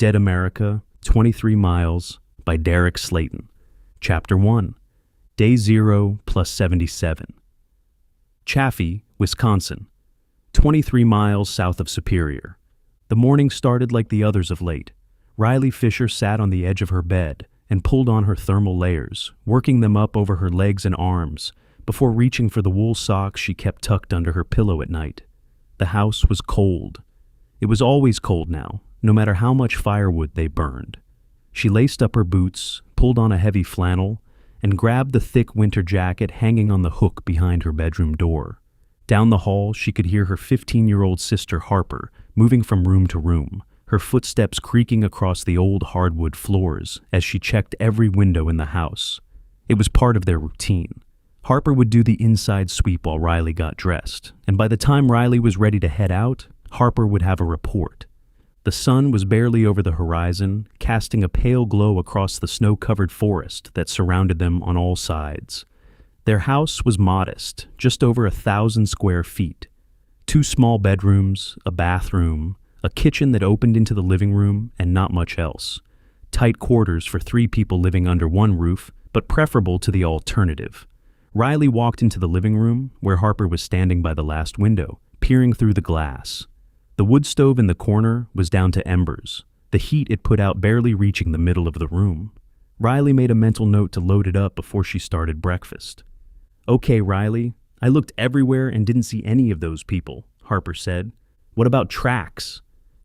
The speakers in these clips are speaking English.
Dead America, 23 Miles by Derek Slayton. Chapter 1. Day 0 plus 77. Chaffee, Wisconsin, 23 miles south of Superior. The morning started like the others of late. Riley Fisher sat on the edge of her bed and pulled on her thermal layers, working them up over her legs and arms, before reaching for the wool socks she kept tucked under her pillow at night. The house was cold. It was always cold now, no matter how much firewood they burned. She laced up her boots, pulled on a heavy flannel, and grabbed the thick winter jacket hanging on the hook behind her bedroom door. Down the hall, she could hear her 15-year-old sister Harper moving from room to room, her footsteps creaking across the old hardwood floors as she checked every window in the house. It was part of their routine. Harper would do the inside sweep while Riley got dressed, and by the time Riley was ready to head out, Harper would have a report. The sun was barely over the horizon, casting a pale glow across the snow-covered forest that surrounded them on all sides. Their house was modest, just over 1,000 square feet. 2 small bedrooms, a bathroom, a kitchen that opened into the living room, and not much else. Tight quarters for 3 people living under one roof, but preferable to the alternative. Riley walked into the living room, where Harper was standing by the last window, peering through the glass. The wood stove in the corner was down to embers, the heat it put out barely reaching the middle of the room. Riley made a mental note to load it up before she started breakfast. "Okay, Riley, I looked everywhere and didn't see any of those people," Harper said. "What about tracks?"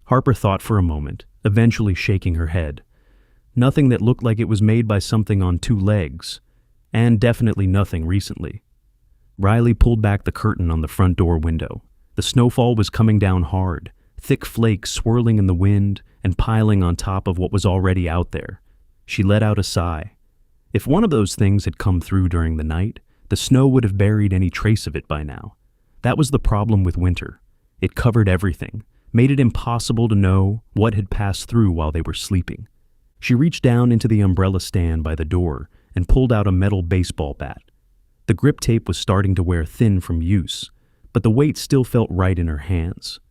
Harper thought for a moment, eventually shaking her head. Nothing that looked like it was made by something on 2 legs, and definitely nothing recently. Riley pulled back the curtain on the front door window. The snowfall was coming down hard, thick flakes swirling in the wind and piling on top of what was already out there. She let out a sigh. If one of those things had come through during the night, the snow would have buried any trace of it by now. That was the problem with winter. It covered everything, made it impossible to know what had passed through while they were sleeping. She reached down into the umbrella stand by the door and pulled out a metal baseball bat. The grip tape was starting to wear thin from use, but the weight still felt right in her hands.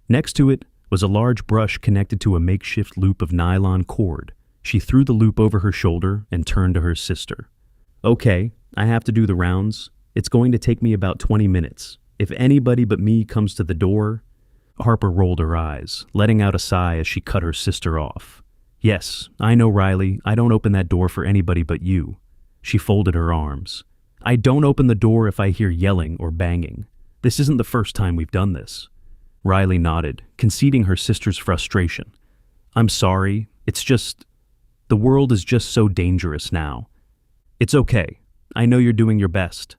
Next to it was a large brush connected to a makeshift loop of nylon cord. She threw the loop over her shoulder and turned to her sister. "Okay, I have to do the rounds. It's going to take me about 20 minutes. If anybody but me comes to the door..." Harper rolled her eyes, letting out a sigh as she cut her sister off. "Yes, I know, Riley. I don't open that door for anybody but you." She folded her arms. "I don't open the door if I hear yelling or banging. This isn't the first time we've done this." Riley nodded, conceding her sister's frustration. "I'm sorry. It's just... the world is just so dangerous now." "It's okay. I know you're doing your best."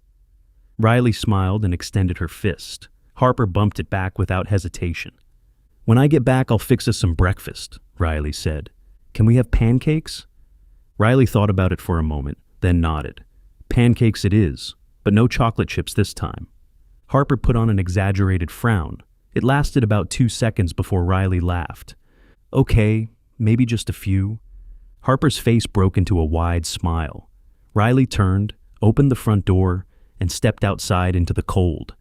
Riley smiled and extended her fist. Harper bumped it back without hesitation. "When I get back, I'll fix us some breakfast," Riley said. "Can we have pancakes?" Riley thought about it for a moment, then nodded. "Pancakes it is, but no chocolate chips this time." Harper put on an exaggerated frown. It lasted about 2 seconds before Riley laughed. "Okay, maybe just a few." Harper's face broke into a wide smile. Riley turned, opened the front door, and stepped outside into the cold.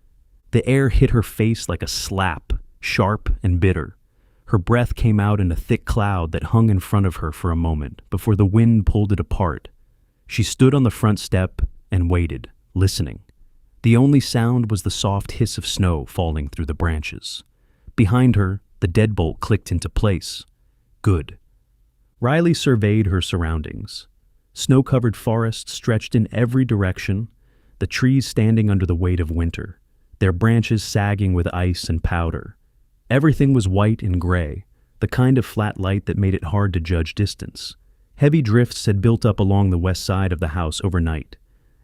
The air hit her face like a slap, sharp and bitter. Her breath came out in a thick cloud that hung in front of her for a moment before the wind pulled it apart. She stood on the front step and waited, listening. The only sound was the soft hiss of snow falling through the branches. Behind her, the deadbolt clicked into place. Good. Riley surveyed her surroundings. Snow-covered forest stretched in every direction, the trees standing under the weight of winter, their branches sagging with ice and powder. Everything was white and gray, the kind of flat light that made it hard to judge distance. Heavy drifts had built up along the west side of the house overnight,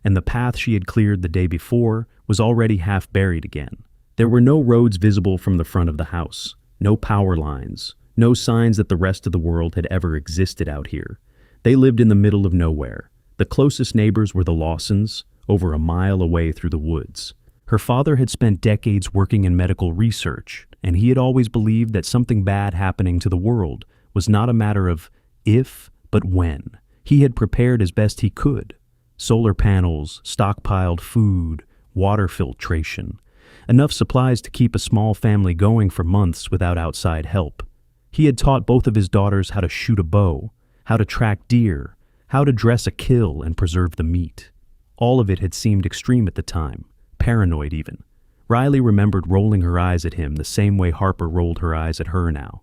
and the path she had cleared the day before was already half buried again. There were no roads visible from the front of the house, no power lines, no signs that the rest of the world had ever existed out here. They lived in the middle of nowhere. The closest neighbors were the Lawsons, over a mile away through the woods. Her father had spent decades working in medical research, and he had always believed that something bad happening to the world was not a matter of if, but when. He had prepared as best he could. Solar panels, stockpiled food, water filtration. Enough supplies to keep a small family going for months without outside help. He had taught both of his daughters how to shoot a bow, how to track deer, how to dress a kill and preserve the meat. All of it had seemed extreme at the time, paranoid even. Riley remembered rolling her eyes at him the same way Harper rolled her eyes at her now.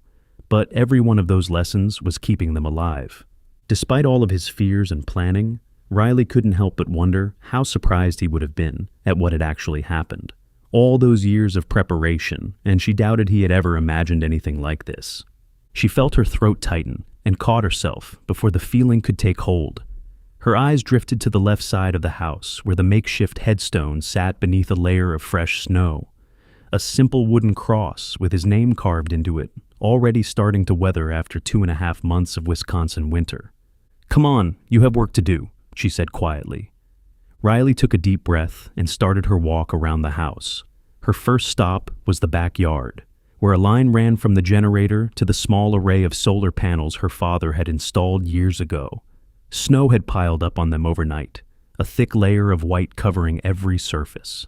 But every one of those lessons was keeping them alive. Despite all of his fears and planning, Riley couldn't help but wonder how surprised he would have been at what had actually happened. All those years of preparation, and she doubted he had ever imagined anything like this. She felt her throat tighten and caught herself before the feeling could take hold. Her eyes drifted to the left side of the house where the makeshift headstone sat beneath a layer of fresh snow. A simple wooden cross with his name carved into it, already starting to weather after 2.5 months of Wisconsin winter. "Come on, you have work to do," she said quietly. Riley took a deep breath and started her walk around the house. Her first stop was the backyard, where a line ran from the generator to the small array of solar panels her father had installed years ago. Snow had piled up on them overnight, a thick layer of white covering every surface.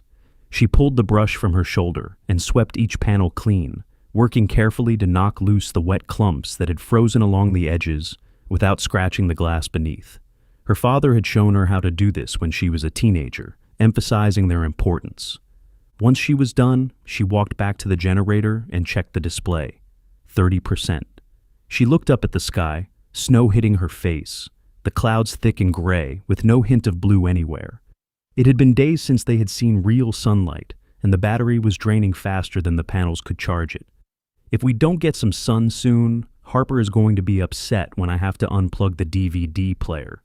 She pulled the brush from her shoulder and swept each panel clean, working carefully to knock loose the wet clumps that had frozen along the edges without scratching the glass beneath. Her father had shown her how to do this when she was a teenager, emphasizing their importance. Once she was done, she walked back to the generator and checked the display. 30%. She looked up at the sky, snow hitting her face, the clouds thick and gray with no hint of blue anywhere. It had been days since they had seen real sunlight, and the battery was draining faster than the panels could charge it. "If we don't get some sun soon, Harper is going to be upset when I have to unplug the DVD player."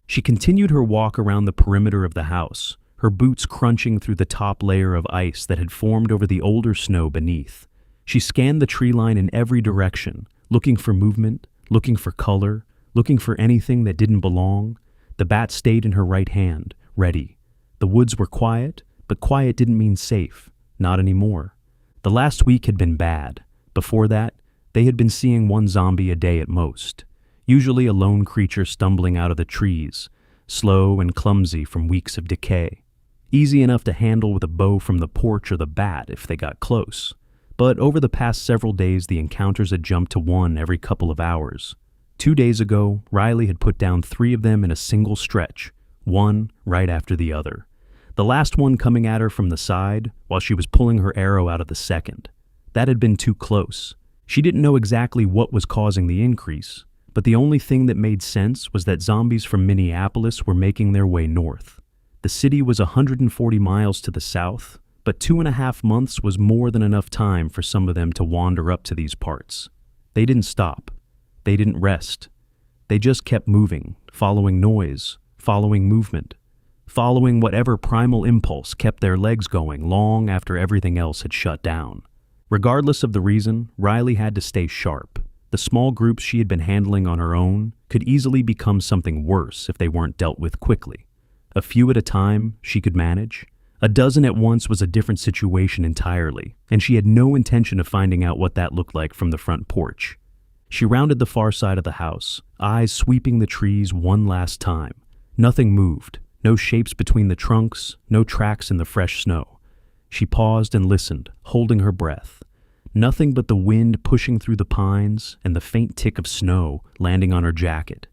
She continued her walk around the perimeter of the house, her boots crunching through the top layer of ice that had formed over the older snow beneath. She scanned the tree line in every direction, looking for movement, looking for color, looking for anything that didn't belong. The bat stayed in her right hand, ready. The woods were quiet, but quiet didn't mean safe. Not anymore. The last week had been bad. Before that, they had been seeing one zombie a day at most, usually a lone creature stumbling out of the trees, slow and clumsy from weeks of decay. Easy enough to handle with a bow from the porch or the bat if they got close. But over the past several days, the encounters had jumped to one every couple of hours. 2 days ago, Riley had put down 3 of them in a single stretch, one right after the other. The last one coming at her from the side while she was pulling her arrow out of the second. That had been too close. She didn't know exactly what was causing the increase, but the only thing that made sense was that zombies from Minneapolis were making their way north. The city was 140 miles to the south, but 2.5 months was more than enough time for some of them to wander up to these parts. They didn't stop. They didn't rest. They just kept moving, following noise, following movement, following whatever primal impulse kept their legs going long after everything else had shut down. Regardless of the reason, Riley had to stay sharp. The small groups she had been handling on her own could easily become something worse if they weren't dealt with quickly. A few at a time, she could manage. A dozen at once was a different situation entirely, and she had no intention of finding out what that looked like from the front porch. She rounded the far side of the house, eyes sweeping the trees one last time. Nothing moved, no shapes between the trunks, no tracks in the fresh snow. She paused and listened, holding her breath. Nothing but the wind pushing through the pines and the faint tick of snow landing on her jacket.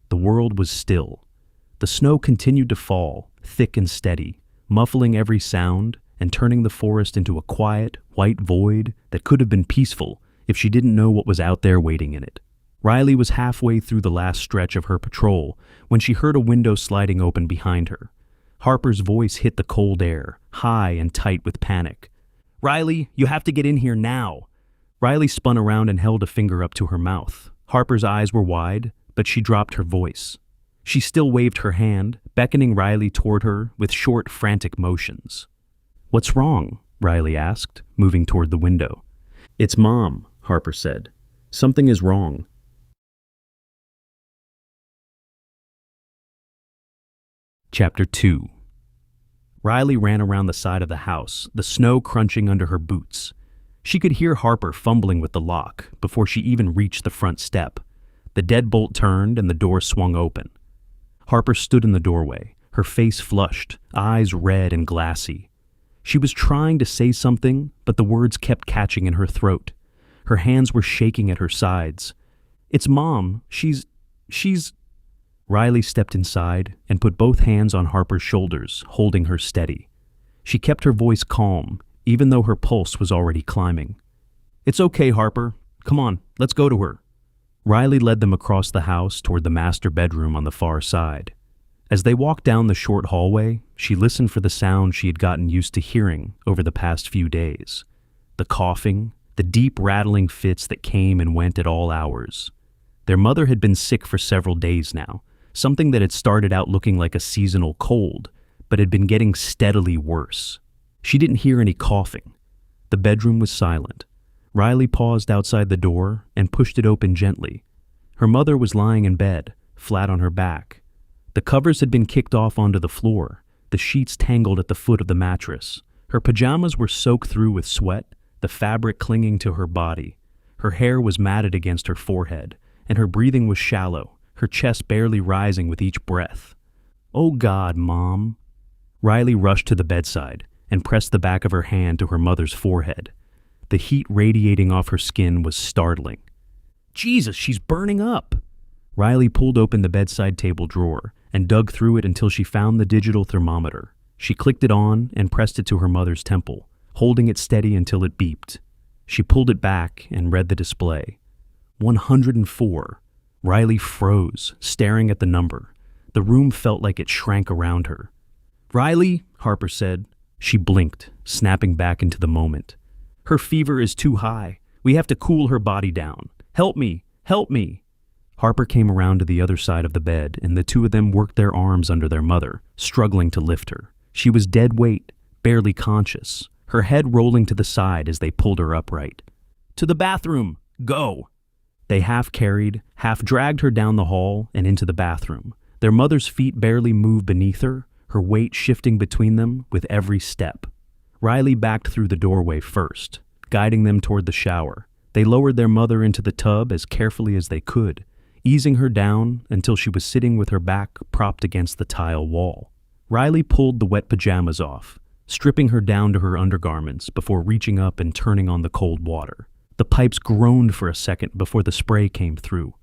The world was still. The snow continued to fall, thick and steady, muffling every sound and turning the forest into a quiet, white void that could have been peaceful if she didn't know what was out there waiting in it. Riley was halfway through the last stretch of her patrol when she heard a window sliding open behind her. Harper's voice hit the cold air, high and tight with panic. "Riley, you have to get in here now." Riley spun around and held a finger up to her mouth. Harper's eyes were wide, but she dropped her voice. She still waved her hand, beckoning Riley toward her with short, frantic motions. "What's wrong?" Riley asked, moving toward the window. "It's Mom," Harper said. "Something is wrong." Chapter 2. Riley ran around the side of the house, the snow crunching under her boots. She could hear Harper fumbling with the lock before she even reached the front step. The deadbolt turned and the door swung open. Harper stood in the doorway, her face flushed, eyes red and glassy. She was trying to say something, but the words kept catching in her throat. Her hands were shaking at her sides. "It's Mom. She's... Riley stepped inside and put both hands on Harper's shoulders, holding her steady. She kept her voice calm, even though her pulse was already climbing. "It's okay, Harper. Come on, let's go to her." Riley led them across the house toward the master bedroom on the far side. As they walked down the short hallway, she listened for the sound she had gotten used to hearing over the past few days. The coughing, the deep rattling fits that came and went at all hours. Their mother had been sick for several days now, something that had started out looking like a seasonal cold, but had been getting steadily worse. She didn't hear any coughing. The bedroom was silent. Riley paused outside the door and pushed it open gently. Her mother was lying in bed, flat on her back. The covers had been kicked off onto the floor, the sheets tangled at the foot of the mattress. Her pajamas were soaked through with sweat, the fabric clinging to her body. Her hair was matted against her forehead, and her breathing was shallow, her chest barely rising with each breath. "Oh God, Mom." Riley rushed to the bedside and pressed the back of her hand to her mother's forehead. The heat radiating off her skin was startling. "Jesus, she's burning up." Riley pulled open the bedside table drawer and dug through it until she found the digital thermometer. She clicked it on and pressed it to her mother's temple, holding it steady until it beeped. She pulled it back and read the display. 104. Riley froze, staring at the number. The room felt like it shrank around her. "Riley," Harper said. She blinked, snapping back into the moment. "Her fever is too high. We have to cool her body down. Help me! Help me!" Harper came around to the other side of the bed, and the two of them worked their arms under their mother, struggling to lift her. She was dead weight, barely conscious, her head rolling to the side as they pulled her upright. "To the bathroom! Go!" They half carried, half dragged her down the hall and into the bathroom. Their mother's feet barely moved beneath her, her weight shifting between them with every step. Riley backed through the doorway first, guiding them toward the shower. They lowered their mother into the tub as carefully as they could, easing her down until she was sitting with her back propped against the tile wall. Riley pulled the wet pajamas off, stripping her down to her undergarments before reaching up and turning on the cold water. The pipes groaned for a second before the spray came through.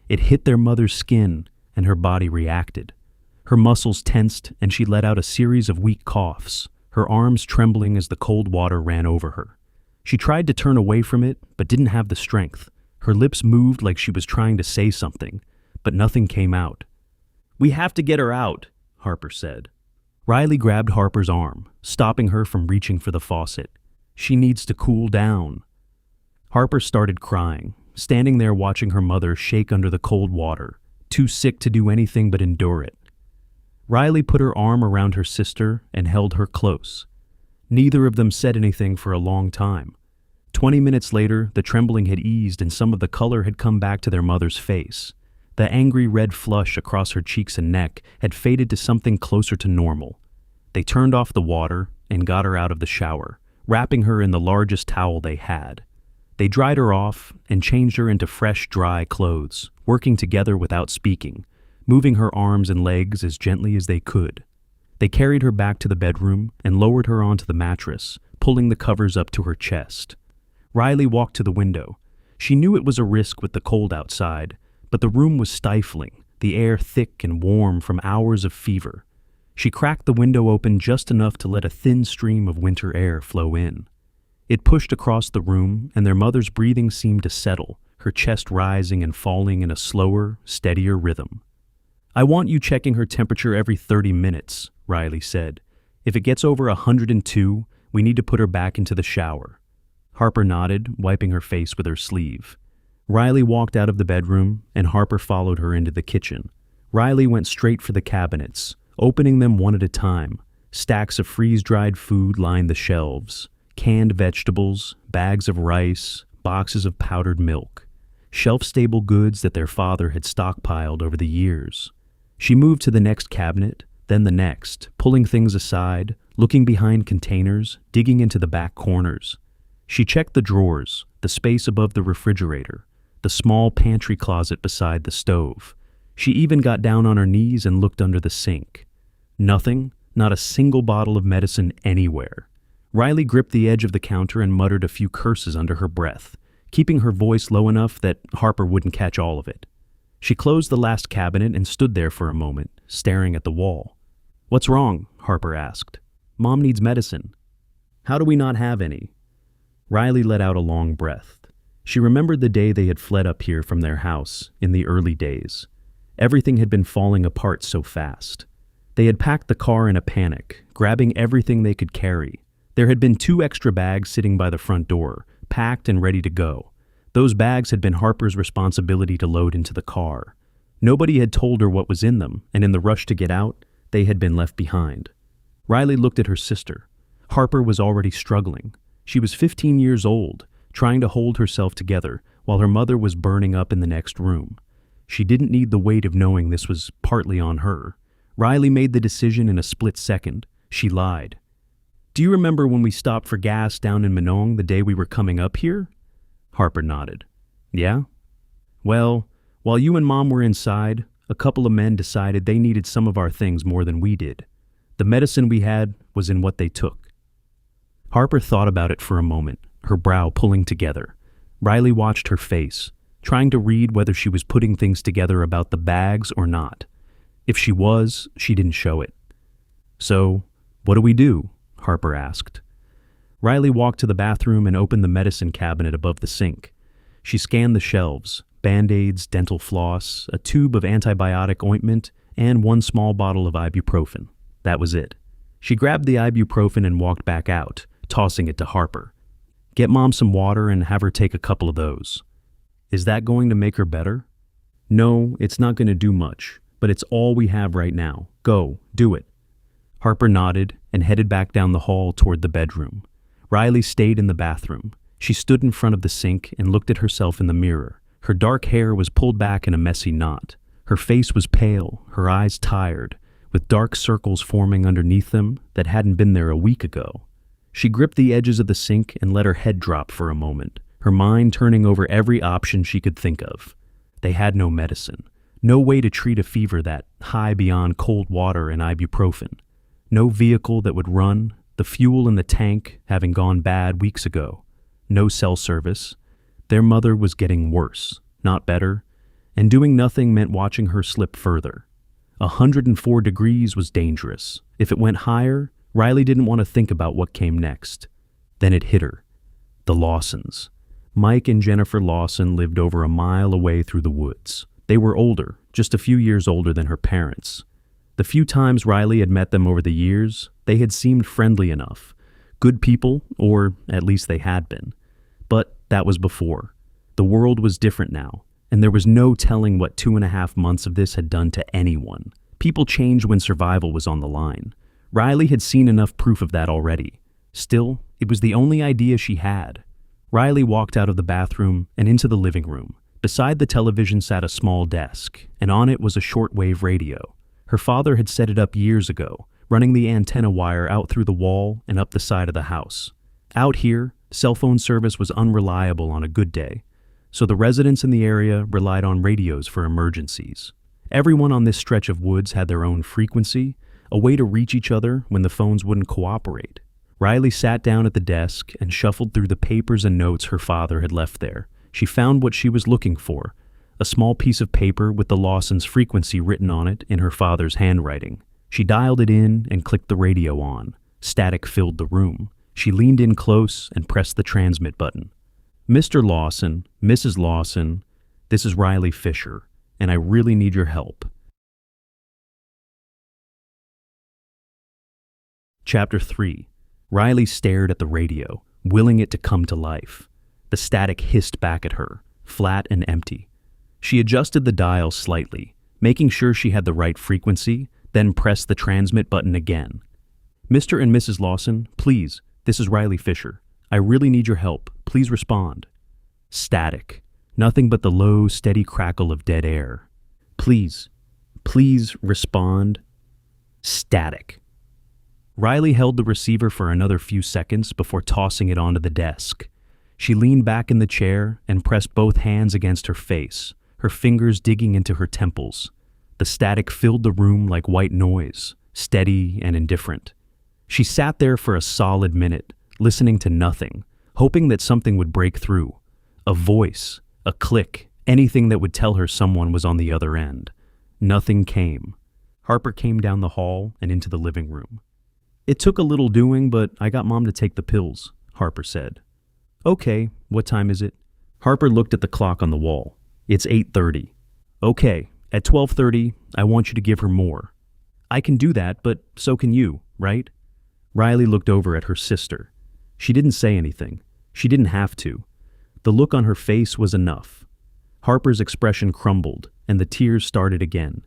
It hit their mother's skin, and her body reacted. Her muscles tensed, and she let out a series of weak coughs, her arms trembling as the cold water ran over her. She tried to turn away from it, but didn't have the strength. Her lips moved like she was trying to say something, but nothing came out. "We have to get her out," Harper said. Riley grabbed Harper's arm, stopping her from reaching for the faucet. "She needs to cool down." Harper started crying, standing there watching her mother shake under the cold water, too sick to do anything but endure it. Riley put her arm around her sister and held her close. Neither of them said anything for a long time. 20 minutes later, the trembling had eased and some of the color had come back to their mother's face. The angry red flush across her cheeks and neck had faded to something closer to normal. They turned off the water and got her out of the shower, wrapping her in the largest towel they had. They dried her off and changed her into fresh, dry clothes, working together without speaking, moving her arms and legs as gently as they could. They carried her back to the bedroom and lowered her onto the mattress, pulling the covers up to her chest. Riley walked to the window. She knew it was a risk with the cold outside, but the room was stifling, the air thick and warm from hours of fever. She cracked the window open just enough to let a thin stream of winter air flow in. It pushed across the room, and their mother's breathing seemed to settle, her chest rising and falling in a slower, steadier rhythm. "I want you checking her temperature every 30 minutes, Riley said. "If it gets over 102, we need to put her back into the shower." Harper nodded, wiping her face with her sleeve. Riley walked out of the bedroom, and Harper followed her into the kitchen. Riley went straight for the cabinets, opening them one at a time. Stacks of freeze-dried food lined the shelves. Canned vegetables, bags of rice, boxes of powdered milk. Shelf-stable goods that their father had stockpiled over the years. She moved to the next cabinet, then the next, pulling things aside, looking behind containers, digging into the back corners. She checked the drawers, the space above the refrigerator, the small pantry closet beside the stove. She even got down on her knees and looked under the sink. Nothing, not a single bottle of medicine anywhere. Riley gripped the edge of the counter and muttered a few curses under her breath, keeping her voice low enough that Harper wouldn't catch all of it. She closed the last cabinet and stood there for a moment, staring at the wall. "What's wrong?" Harper asked. "Mom needs medicine." "How do we not have any?" Riley let out a long breath. She remembered the day they had fled up here from their house, in the early days. Everything had been falling apart so fast. They had packed the car in a panic, grabbing everything they could carry. There had been 2 extra bags sitting by the front door, packed and ready to go. Those bags had been Harper's responsibility to load into the car. Nobody had told her what was in them, and in the rush to get out, they had been left behind. Riley looked at her sister. Harper was already struggling. She was 15 years old, trying to hold herself together while her mother was burning up in the next room. She didn't need the weight of knowing this was partly on her. Riley made the decision in a split second. She lied. "Do you remember when we stopped for gas down in Minong the day we were coming up here?" Harper nodded. "Yeah? Well, while you and Mom were inside, a couple of men decided they needed some of our things more than we did. The medicine we had was in what they took." Harper thought about it for a moment, her brow pulling together. Riley watched her face, trying to read whether she was putting things together about the bags or not. If she was, she didn't show it. "So, what do we do?" Harper asked. Riley walked to the bathroom and opened the medicine cabinet above the sink. She scanned the shelves, Band-Aids, dental floss, a tube of antibiotic ointment, and 1 small bottle of ibuprofen. That was it. She grabbed the ibuprofen and walked back out, tossing it to Harper. "Get Mom some water and have her take a couple of those." "Is that going to make her better?" "No, it's not going to do much, but it's all we have right now. Go, do it." Harper nodded and headed back down the hall toward the bedroom. Riley stayed in the bathroom. She stood in front of the sink and looked at herself in the mirror. Her dark hair was pulled back in a messy knot. Her face was pale, her eyes tired, with dark circles forming underneath them that hadn't been there a week ago. She gripped the edges of the sink and let her head drop for a moment, her mind turning over every option she could think of. They had no medicine, no way to treat a fever that high beyond cold water and ibuprofen, no vehicle that would run, the fuel in the tank having gone bad weeks ago, no cell service. Their mother was getting worse, not better, and doing nothing meant watching her slip further. 104 degrees was dangerous. If it went higher, Riley didn't want to think about what came next. Then it hit her. The Lawsons. Mike and Jennifer Lawson lived over a mile away through the woods. They were older, just a few years older than her parents. The few times Riley had met them over the years, they had seemed friendly enough. Good people, or at least they had been. But that was before. The world was different now, and there was no telling what 2.5 months of this had done to anyone. People changed when survival was on the line. Riley had seen enough proof of that already. Still, it was the only idea she had. Riley walked out of the bathroom and into the living room. Beside the television sat a small desk, and on it was a shortwave radio. Her father had set it up years ago, running the antenna wire out through the wall and up the side of the house. Out here, cell phone service was unreliable on a good day, so the residents in the area relied on radios for emergencies. Everyone on this stretch of woods had their own frequency, a way to reach each other when the phones wouldn't cooperate. Riley sat down at the desk and shuffled through the papers and notes her father had left there. She found what she was looking for, a small piece of paper with the Lawsons' frequency written on it in her father's handwriting. She dialed it in and clicked the radio on. Static filled the room. She leaned in close and pressed the transmit button. "Mr. Lawson, Mrs. Lawson, this is Riley Fisher, and I really need your help." Chapter 3. Riley stared at the radio, willing it to come to life. The static hissed back at her, flat and empty. She adjusted the dial slightly, making sure she had the right frequency, then pressed the transmit button again. "Mr. and Mrs. Lawson, please, this is Riley Fisher. I really need your help. Please respond." Static. Nothing but the low, steady crackle of dead air. Please respond." Static. Riley held the receiver for another few seconds before tossing it onto the desk. She leaned back in the chair and pressed both hands against her face, her fingers digging into her temples. The static filled the room like white noise, steady and indifferent. She sat there for a solid minute, listening to nothing, hoping that something would break through. A voice, a click, anything that would tell her someone was on the other end. Nothing came. Harper came down the hall and into the living room. "It took a little doing, but I got Mom to take the pills," Harper said. "Okay, what time is it?" Harper looked at the clock on the wall. "It's 8:30. "Okay, at 12:30, I want you to give her more." "I can do that, but so can you, right?" Riley looked over at her sister. She didn't say anything. She didn't have to. The look on her face was enough. Harper's expression crumbled, and the tears started again.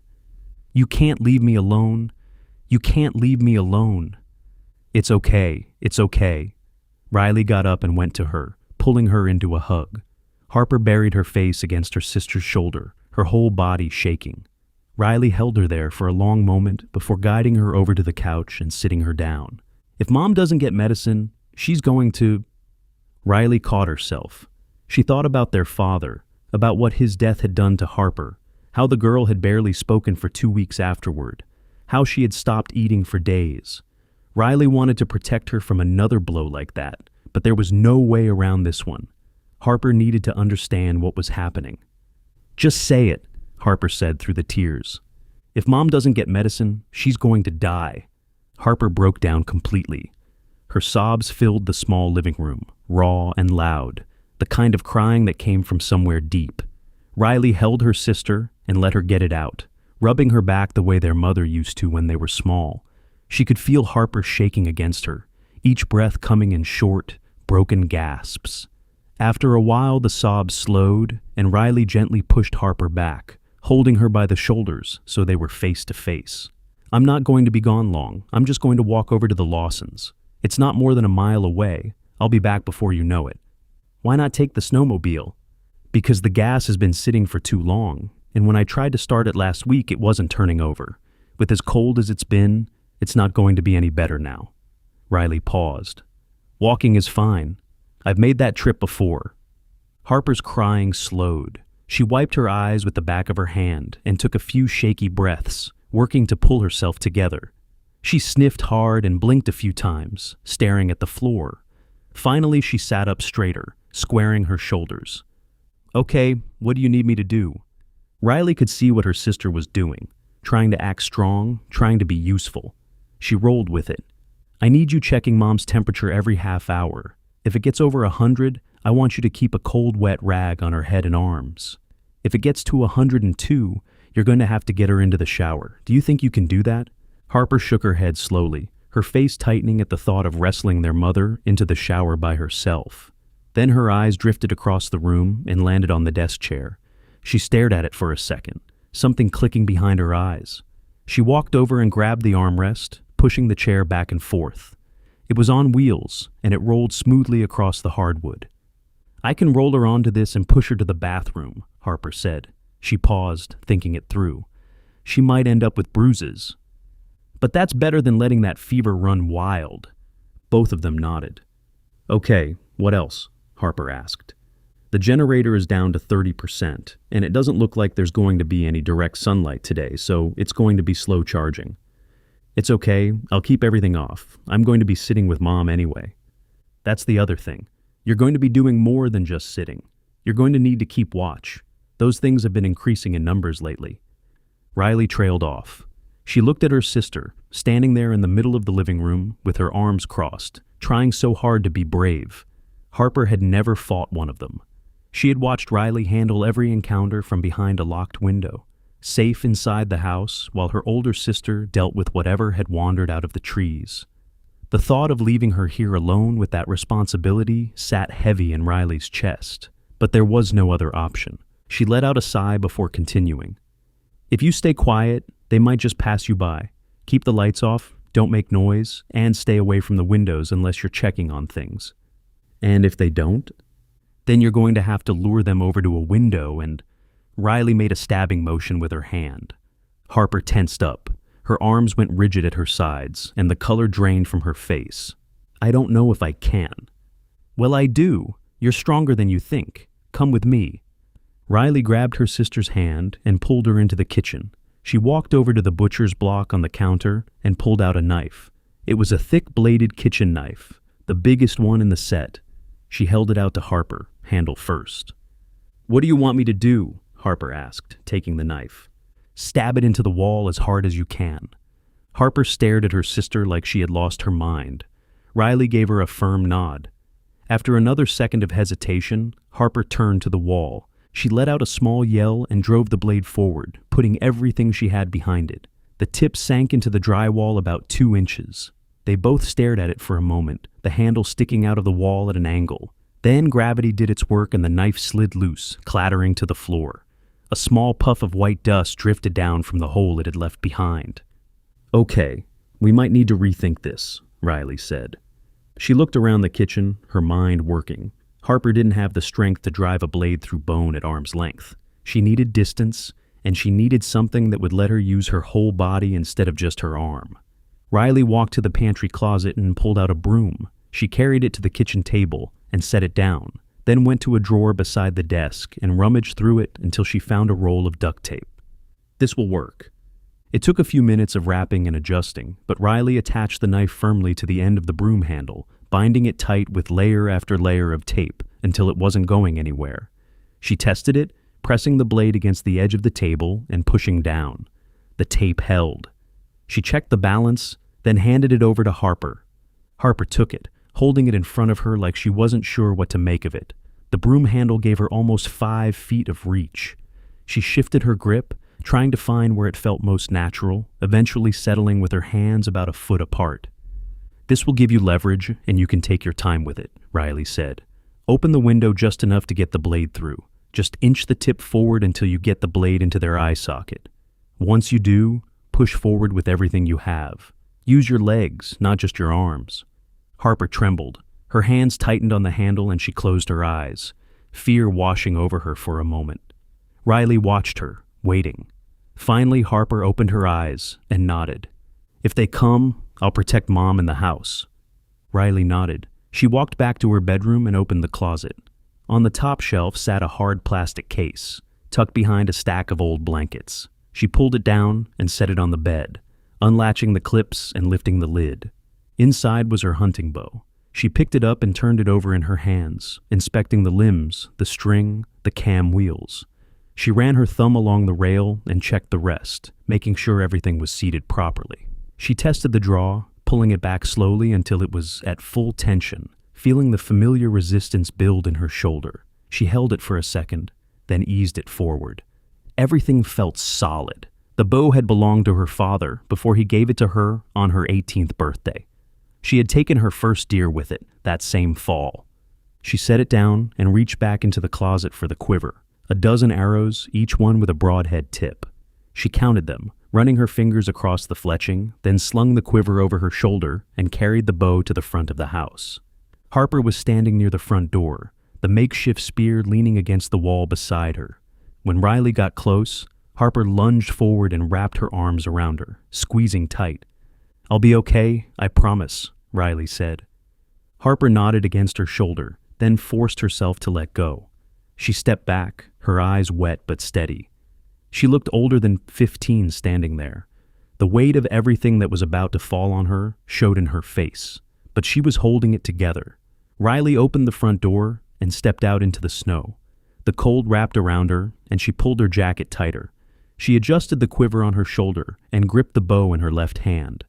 "You can't leave me alone. You can't leave me alone." "It's okay. It's okay." Riley got up and went to her, pulling her into a hug. Harper buried her face against her sister's shoulder, her whole body shaking. Riley held her there for a long moment before guiding her over to the couch and sitting her down. "If Mom doesn't get medicine, she's going to—" Riley caught herself. She thought about their father, about what his death had done to Harper, how the girl had barely spoken for 2 weeks afterward, how she had stopped eating for days. Riley wanted to protect her from another blow like that, but there was no way around this one. Harper needed to understand what was happening. "Just say it," Harper said through the tears. "If Mom doesn't get medicine, she's going to die." Harper broke down completely. Her sobs filled the small living room, raw and loud, the kind of crying that came from somewhere deep. Riley held her sister and let her get it out, rubbing her back the way their mother used to when they were small. She could feel Harper shaking against her, each breath coming in short, broken gasps. After a while, the sobs slowed, and Riley gently pushed Harper back, holding her by the shoulders so they were face to face. "I'm not going to be gone long. I'm just going to walk over to the Lawsons. It's not more than a mile away. I'll be back before you know it." "Why not take the snowmobile?" "Because the gas has been sitting for too long, and when I tried to start it last week, it wasn't turning over. With as cold as it's been, it's not going to be any better now." Riley paused. "Walking is fine. I've made that trip before." Harper's crying slowed. She wiped her eyes with the back of her hand and took a few shaky breaths, working to pull herself together. She sniffed hard and blinked a few times, staring at the floor. Finally, she sat up straighter, squaring her shoulders. "Okay, what do you need me to do?" Riley could see what her sister was doing, trying to act strong, trying to be useful. She rolled with it. "I need you checking Mom's temperature every half hour. If it gets over 100, I want you to keep a cold, wet rag on her head and arms. If it gets to 102, you're going to have to get her into the shower. Do you think you can do that?" Harper shook her head slowly, her face tightening at the thought of wrestling their mother into the shower by herself. Then her eyes drifted across the room and landed on the desk chair. She stared at it for a second, something clicking behind her eyes. She walked over and grabbed the armrest, pushing the chair back and forth. It was on wheels, and it rolled smoothly across the hardwood. "I can roll her onto this and push her to the bathroom," Harper said. She paused, thinking it through. "She might end up with bruises. But that's better than letting that fever run wild." Both of them nodded. "Okay, what else?" Harper asked. "The generator is down to 30%, and it doesn't look like there's going to be any direct sunlight today, so it's going to be slow charging." "It's okay, I'll keep everything off. I'm going to be sitting with Mom anyway." "That's the other thing. You're going to be doing more than just sitting. You're going to need to keep watch. Those things have been increasing in numbers lately." Riley trailed off. She looked at her sister, standing there in the middle of the living room with her arms crossed, trying so hard to be brave. Harper had never fought one of them. She had watched Riley handle every encounter from behind a locked window, safe inside the house, while her older sister dealt with whatever had wandered out of the trees. The thought of leaving her here alone with that responsibility sat heavy in Riley's chest, but there was no other option. She let out a sigh before continuing. "If you stay quiet, they might just pass you by. Keep the lights off, don't make noise, and stay away from the windows unless you're checking on things." "And if they don't?" "Then you're going to have to lure them over to a window and—" Riley made a stabbing motion with her hand. Harper tensed up. Her arms went rigid at her sides, and the color drained from her face. "I don't know if I can." "Well, I do. You're stronger than you think. Come with me." Riley grabbed her sister's hand and pulled her into the kitchen. She walked over to the butcher's block on the counter and pulled out a knife. It was a thick-bladed kitchen knife, the biggest one in the set. She held it out to Harper, handle first. "What do you want me to do?" Harper asked, taking the knife. "Stab it into the wall as hard as you can." Harper stared at her sister like she had lost her mind. Riley gave her a firm nod. After another second of hesitation, Harper turned to the wall. She let out a small yell and drove the blade forward, putting everything she had behind it. The tip sank into the drywall about 2 inches. They both stared at it for a moment, the handle sticking out of the wall at an angle. Then gravity did its work and the knife slid loose, clattering to the floor. A small puff of white dust drifted down from the hole it had left behind. "Okay, we might need to rethink this," Riley said. She looked around the kitchen, her mind working. Harper didn't have the strength to drive a blade through bone at arm's length. She needed distance, and she needed something that would let her use her whole body instead of just her arm. Riley walked to the pantry closet and pulled out a broom. She carried it to the kitchen table and set it down, then went to a drawer beside the desk and rummaged through it until she found a roll of duct tape. "This will work." It took a few minutes of wrapping and adjusting, but Riley attached the knife firmly to the end of the broom handle, binding it tight with layer after layer of tape until it wasn't going anywhere. She tested it, pressing the blade against the edge of the table and pushing down. The tape held. She checked the balance, then handed it over to Harper. Harper took it, holding it in front of her like she wasn't sure what to make of it. The broom handle gave her almost 5 feet of reach. She shifted her grip, trying to find where it felt most natural, eventually settling with her hands about a foot apart. "This will give you leverage, and you can take your time with it," Riley said. "Open the window just enough to get the blade through. Just inch the tip forward until you get the blade into their eye socket. Once you do, push forward with everything you have. Use your legs, not just your arms." Harper trembled. Her hands tightened on the handle and she closed her eyes, fear washing over her for a moment. Riley watched her, waiting. Finally, Harper opened her eyes and nodded. "If they come, I'll protect Mom in the house." Riley nodded. She walked back to her bedroom and opened the closet. On the top shelf sat a hard plastic case, tucked behind a stack of old blankets. She pulled it down and set it on the bed, unlatching the clips and lifting the lid. Inside was her hunting bow. She picked it up and turned it over in her hands, inspecting the limbs, the string, the cam wheels. She ran her thumb along the rail and checked the rest, making sure everything was seated properly. She tested the draw, pulling it back slowly until it was at full tension, feeling the familiar resistance build in her shoulder. She held it for a second, then eased it forward. Everything felt solid. The bow had belonged to her father before he gave it to her on her 18th birthday. She had taken her first deer with it that same fall. She set it down and reached back into the closet for the quiver. 12 arrows, each one with a broadhead tip. She counted them, running her fingers across the fletching, then slung the quiver over her shoulder and carried the bow to the front of the house. Harper was standing near the front door, the makeshift spear leaning against the wall beside her. When Riley got close, Harper lunged forward and wrapped her arms around her, squeezing tight. "I'll be okay, I promise," Riley said. Harper nodded against her shoulder, then forced herself to let go. She stepped back, her eyes wet but steady. She looked older than 15 standing there. The weight of everything that was about to fall on her showed in her face, but she was holding it together. Riley opened the front door and stepped out into the snow. The cold wrapped around her, and she pulled her jacket tighter. She adjusted the quiver on her shoulder and gripped the bow in her left hand.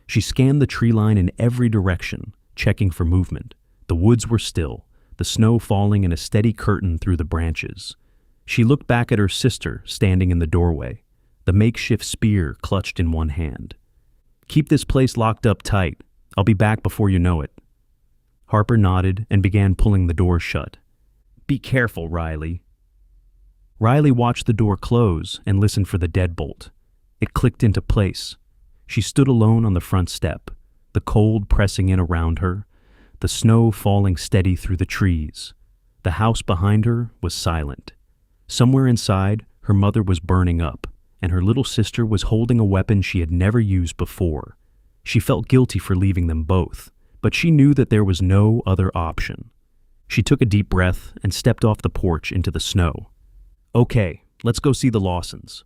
She scanned the tree line in every direction, checking for movement. The woods were still, the snow falling in a steady curtain through the branches. She looked back at her sister standing in the doorway, the makeshift spear clutched in one hand. "Keep this place locked up tight. I'll be back before you know it." Harper nodded and began pulling the door shut. "Be careful, Riley." Riley watched the door close and listened for the deadbolt. It clicked into place. She stood alone on the front step, the cold pressing in around her, the snow falling steady through the trees. The house behind her was silent. Somewhere inside, her mother was burning up, and her little sister was holding a weapon she had never used before. She felt guilty for leaving them both, but she knew that there was no other option. She took a deep breath and stepped off the porch into the snow. "Okay, let's go see the Lawsons."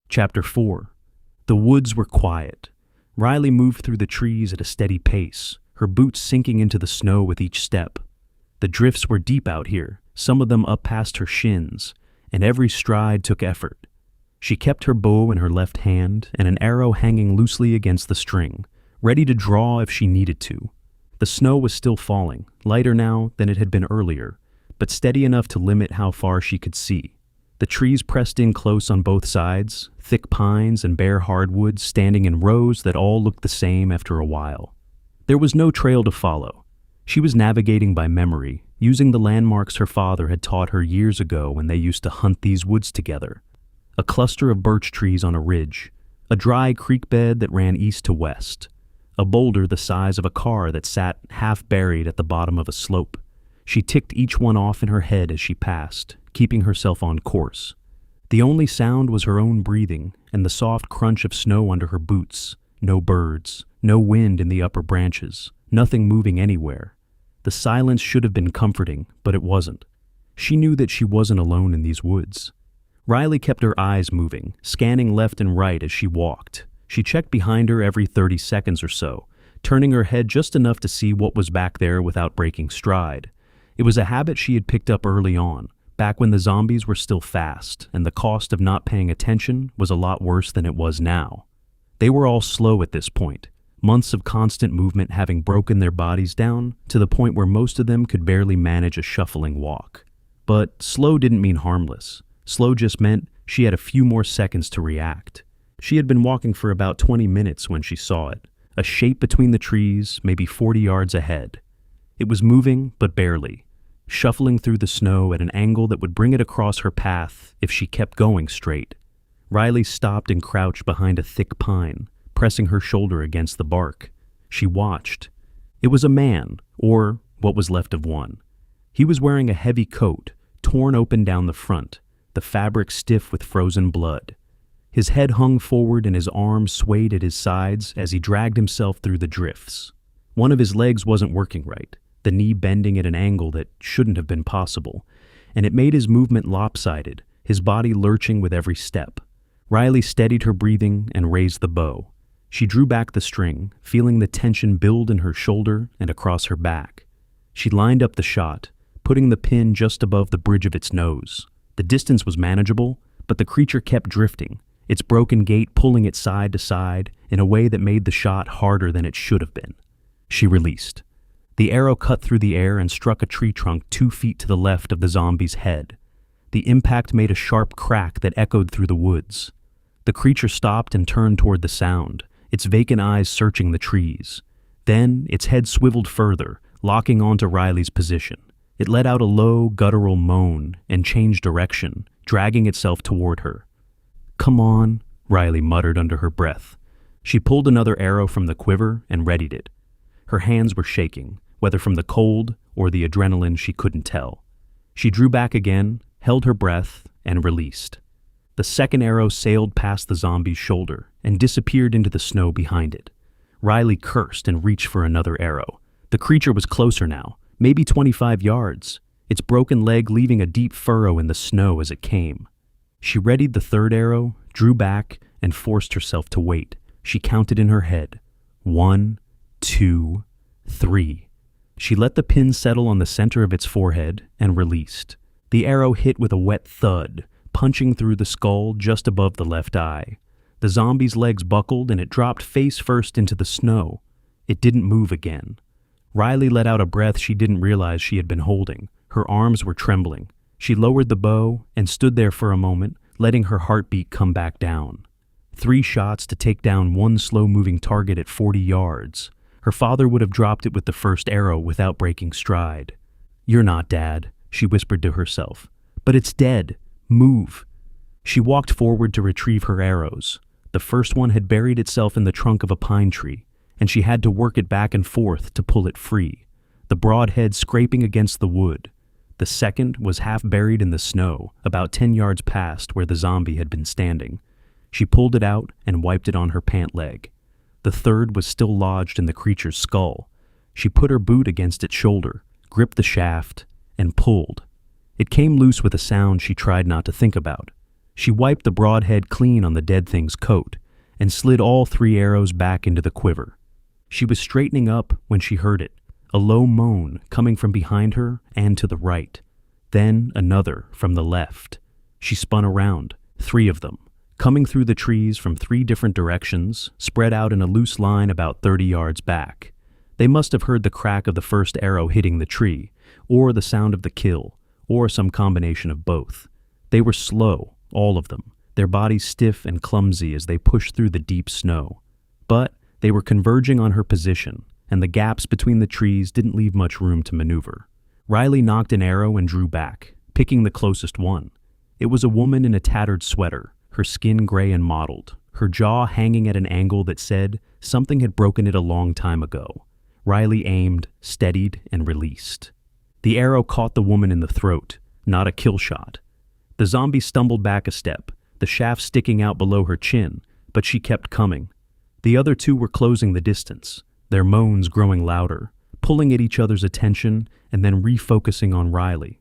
Chapter 4. The woods were quiet. Riley moved through the trees at a steady pace, her boots sinking into the snow with each step. The drifts were deep out here, some of them up past her shins, and every stride took effort. She kept her bow in her left hand and an arrow hanging loosely against the string, ready to draw if she needed to. The snow was still falling, lighter now than it had been earlier, but steady enough to limit how far she could see. The trees pressed in close on both sides, thick pines and bare hardwoods standing in rows that all looked the same after a while. There was no trail to follow. She was navigating by memory, using the landmarks her father had taught her years ago when they used to hunt these woods together. A cluster of birch trees on a ridge, a dry creek bed that ran east to west, a boulder the size of a car that sat half buried at the bottom of a slope. She ticked each one off in her head as she passed, keeping herself on course. The only sound was her own breathing and the soft crunch of snow under her boots. No birds, no wind in the upper branches, nothing moving anywhere. The silence should have been comforting, but it wasn't. She knew that she wasn't alone in these woods. Riley kept her eyes moving, scanning left and right as she walked. She checked behind her every 30 seconds or so, turning her head just enough to see what was back there without breaking stride. It was a habit she had picked up early on, back when the zombies were still fast, and the cost of not paying attention was a lot worse than it was now. They were all slow at this point, months of constant movement having broken their bodies down to the point where most of them could barely manage a shuffling walk. But slow didn't mean harmless. Slow just meant she had a few more seconds to react. She had been walking for about 20 minutes when she saw it, a shape between the trees, maybe 40 yards ahead. It was moving, but barely, shuffling through the snow at an angle that would bring it across her path if she kept going straight. Riley stopped and crouched behind a thick pine, pressing her shoulder against the bark. She watched. It was a man, or what was left of one. He was wearing a heavy coat, torn open down the front, the fabric stiff with frozen blood. His head hung forward and his arms swayed at his sides as he dragged himself through the drifts. One of his legs wasn't working right, the knee bending at an angle that shouldn't have been possible, and it made his movement lopsided, his body lurching with every step. Riley steadied her breathing and raised the bow. She drew back the string, feeling the tension build in her shoulder and across her back. She lined up the shot, putting the pin just above the bridge of its nose. The distance was manageable, but the creature kept drifting, its broken gait pulling it side to side in a way that made the shot harder than it should have been. She released. The arrow cut through the air and struck a tree trunk 2 feet to the left of the zombie's head. The impact made a sharp crack that echoed through the woods. The creature stopped and turned toward the sound, its vacant eyes searching the trees. Then its head swiveled further, locking onto Riley's position. It let out a low, guttural moan and changed direction, dragging itself toward her. "Come on," Riley muttered under her breath. She pulled another arrow from the quiver and readied it. Her hands were shaking, whether from the cold or the adrenaline she couldn't tell. She drew back again, held her breath, and released. The second arrow sailed past the zombie's shoulder and disappeared into the snow behind it. Riley cursed and reached for another arrow. The creature was closer now, maybe 25 yards, its broken leg leaving a deep furrow in the snow as it came. She readied the third arrow, drew back, and forced herself to wait. She counted in her head. 1, 2, 3. She let the pin settle on the center of its forehead and released. The arrow hit with a wet thud, punching through the skull just above the left eye. The zombie's legs buckled and it dropped face first into the snow. It didn't move again. Riley let out a breath she didn't realize she had been holding. Her arms were trembling. She lowered the bow and stood there for a moment, letting her heartbeat come back down. 3 shots to take down one slow-moving target at 40 yards. Her father would have dropped it with the first arrow without breaking stride. "You're not, Dad," she whispered to herself. "But it's dead. Move." She walked forward to retrieve her arrows. The first one had buried itself in the trunk of a pine tree, and she had to work it back and forth to pull it free, the broad head scraping against the wood. The second was half buried in the snow, about 10 yards past where the zombie had been standing. She pulled it out and wiped it on her pant leg. The third was still lodged in the creature's skull. She put her boot against its shoulder, gripped the shaft, and pulled. It came loose with a sound she tried not to think about. She wiped the broad head clean on the dead thing's coat and slid all 3 arrows back into the quiver. She was straightening up when she heard it, a low moan coming from behind her and to the right. Then another from the left. She spun around, 3 of them, coming through the trees from 3 different directions, spread out in a loose line about 30 yards back. They must have heard the crack of the first arrow hitting the tree, or the sound of the kill, or some combination of both. They were slow, all of them, their bodies stiff and clumsy as they pushed through the deep snow. But they were converging on her position, and the gaps between the trees didn't leave much room to maneuver. Riley nocked an arrow and drew back, picking the closest one. It was a woman in a tattered sweater, her skin gray and mottled, her jaw hanging at an angle that said something had broken it a long time ago. Riley aimed, steadied, and released. The arrow caught the woman in the throat, not a kill shot. The zombie stumbled back a step, the shaft sticking out below her chin, but she kept coming. The other 2 were closing the distance, their moans growing louder, pulling at each other's attention and then refocusing on Riley.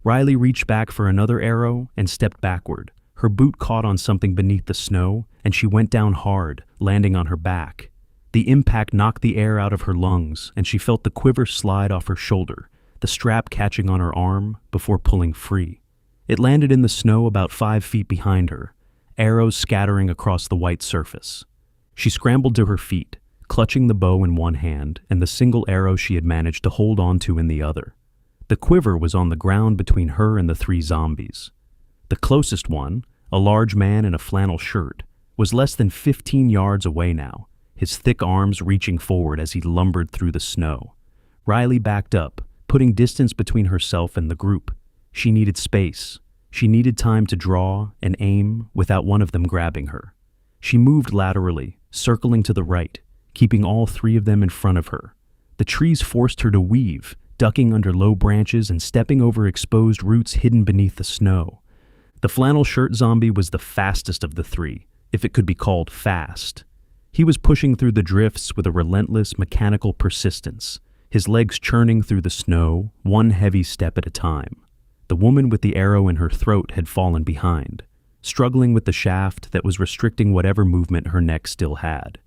Riley reached back for another arrow and stepped backward. Her boot caught on something beneath the snow, and she went down hard, landing on her back. The impact knocked the air out of her lungs, and she felt the quiver slide off her shoulder, the strap catching on her arm before pulling free. It landed in the snow about 5 feet behind her, arrows scattering across the white surface. She scrambled to her feet, clutching the bow in one hand and the single arrow she had managed to hold onto in the other. The quiver was on the ground between her and the 3 zombies. The closest one, a large man in a flannel shirt, was less than 15 yards away now, his thick arms reaching forward as he lumbered through the snow. Riley backed up, putting distance between herself and the group. She needed space. She needed time to draw and aim without one of them grabbing her. She moved laterally, circling to the right, keeping all 3 of them in front of her. The trees forced her to weave, ducking under low branches and stepping over exposed roots hidden beneath the snow. The flannel shirt zombie was the fastest of the 3, if it could be called fast. He was pushing through the drifts with a relentless mechanical persistence, his legs churning through the snow, one heavy step at a time. The woman with the arrow in her throat had fallen behind, struggling with the shaft that was restricting whatever movement her neck still had.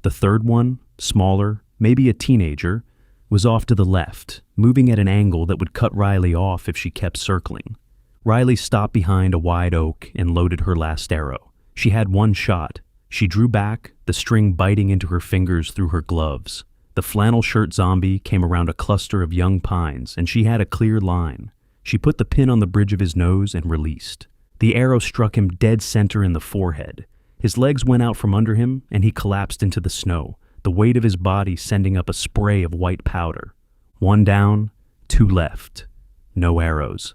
The third one, smaller, maybe a teenager, was off to the left, moving at an angle that would cut Riley off if she kept circling. Riley stopped behind a wide oak and loaded her last arrow. She had 1 shot. She drew back, the string biting into her fingers through her gloves. The flannel shirt zombie came around a cluster of young pines, and she had a clear line. She put the pin on the bridge of his nose and released. The arrow struck him dead center in the forehead. His legs went out from under him, and he collapsed into the snow, the weight of his body sending up a spray of white powder. 1 down, 2 left. No arrows.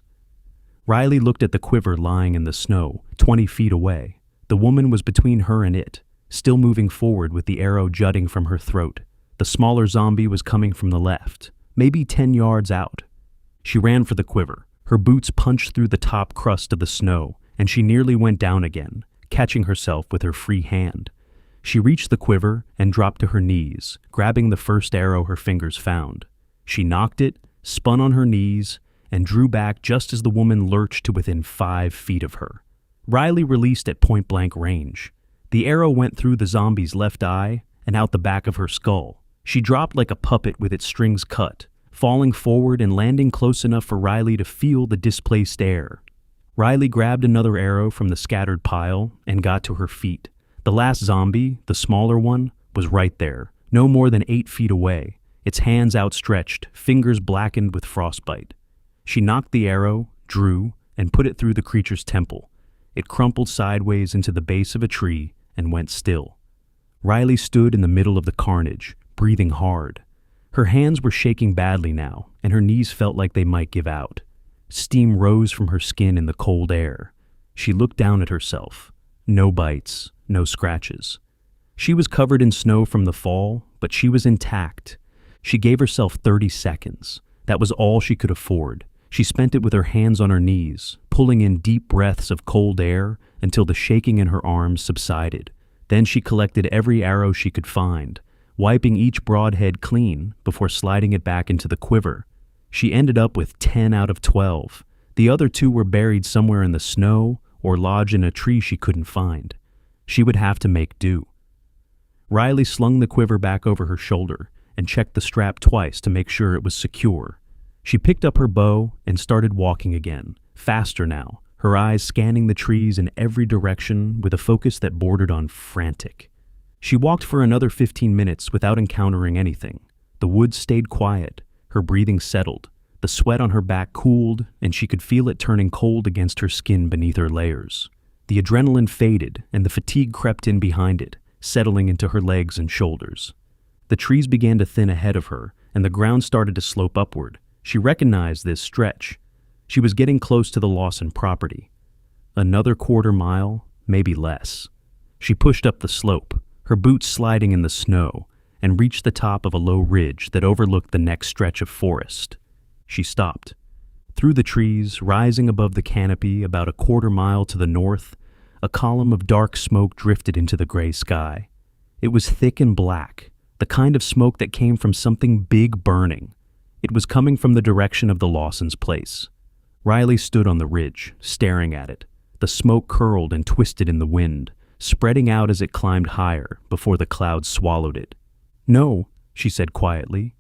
Riley looked at the quiver lying in the snow, 20 feet away. The woman was between her and it, still moving forward with the arrow jutting from her throat. The smaller zombie was coming from the left, maybe 10 yards out. She ran for the quiver. Her boots punched through the top crust of the snow, and she nearly went down again, catching herself with her free hand. She reached the quiver and dropped to her knees, grabbing the first arrow her fingers found. She knocked it, spun on her knees, and drew back just as the woman lurched to within 5 feet of her. Riley released at point-blank range. The arrow went through the zombie's left eye and out the back of her skull. She dropped like a puppet with its strings cut, falling forward and landing close enough for Riley to feel the displaced air. Riley grabbed another arrow from the scattered pile and got to her feet. The last zombie, the smaller one, was right there, no more than 8 feet away, its hands outstretched, fingers blackened with frostbite. She knocked the arrow, drew, and put it through the creature's temple. It crumpled sideways into the base of a tree and went still. Riley stood in the middle of the carnage, breathing hard. Her hands were shaking badly now, and her knees felt like they might give out. Steam rose from her skin in the cold air. She looked down at herself. No bites, no scratches. She was covered in snow from the fall, but she was intact. She gave herself 30 seconds. That was all she could afford. She spent it with her hands on her knees, pulling in deep breaths of cold air until the shaking in her arms subsided. Then she collected every arrow she could find, wiping each broadhead clean before sliding it back into the quiver. She ended up with 10 out of 12. The other 2 were buried somewhere in the snow or lodged in a tree she couldn't find. She would have to make do. Riley slung the quiver back over her shoulder and checked the strap twice to make sure it was secure. She picked up her bow and started walking again, faster now, her eyes scanning the trees in every direction with a focus that bordered on frantic. She walked for another 15 minutes without encountering anything. The woods stayed quiet, her breathing settled, the sweat on her back cooled, and she could feel it turning cold against her skin beneath her layers. The adrenaline faded, and the fatigue crept in behind it, settling into her legs and shoulders. The trees began to thin ahead of her, and the ground started to slope upward. She recognized this stretch. She was getting close to the Lawson property. Another quarter mile, maybe less. She pushed up the slope, her boots sliding in the snow, and reached the top of a low ridge that overlooked the next stretch of forest. She stopped. Through the trees, rising above the canopy about a quarter mile to the north, a column of dark smoke drifted into the gray sky. It was thick and black, the kind of smoke that came from something big burning. It was coming from the direction of the Lawsons' place. Riley stood on the ridge, staring at it. The smoke curled and twisted in the wind, spreading out as it climbed higher before the clouds swallowed it. "No," she said quietly.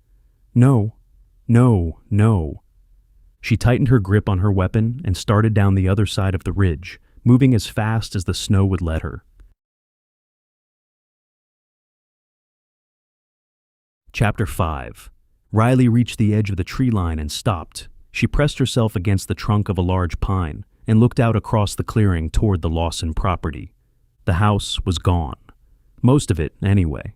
"No, no, no." She tightened her grip on her weapon and started down the other side of the ridge, moving as fast as the snow would let her. Chapter 5. Riley reached the edge of the tree line and stopped. She pressed herself against the trunk of a large pine and looked out across the clearing toward the Lawson property. The house was gone. Most of it, anyway.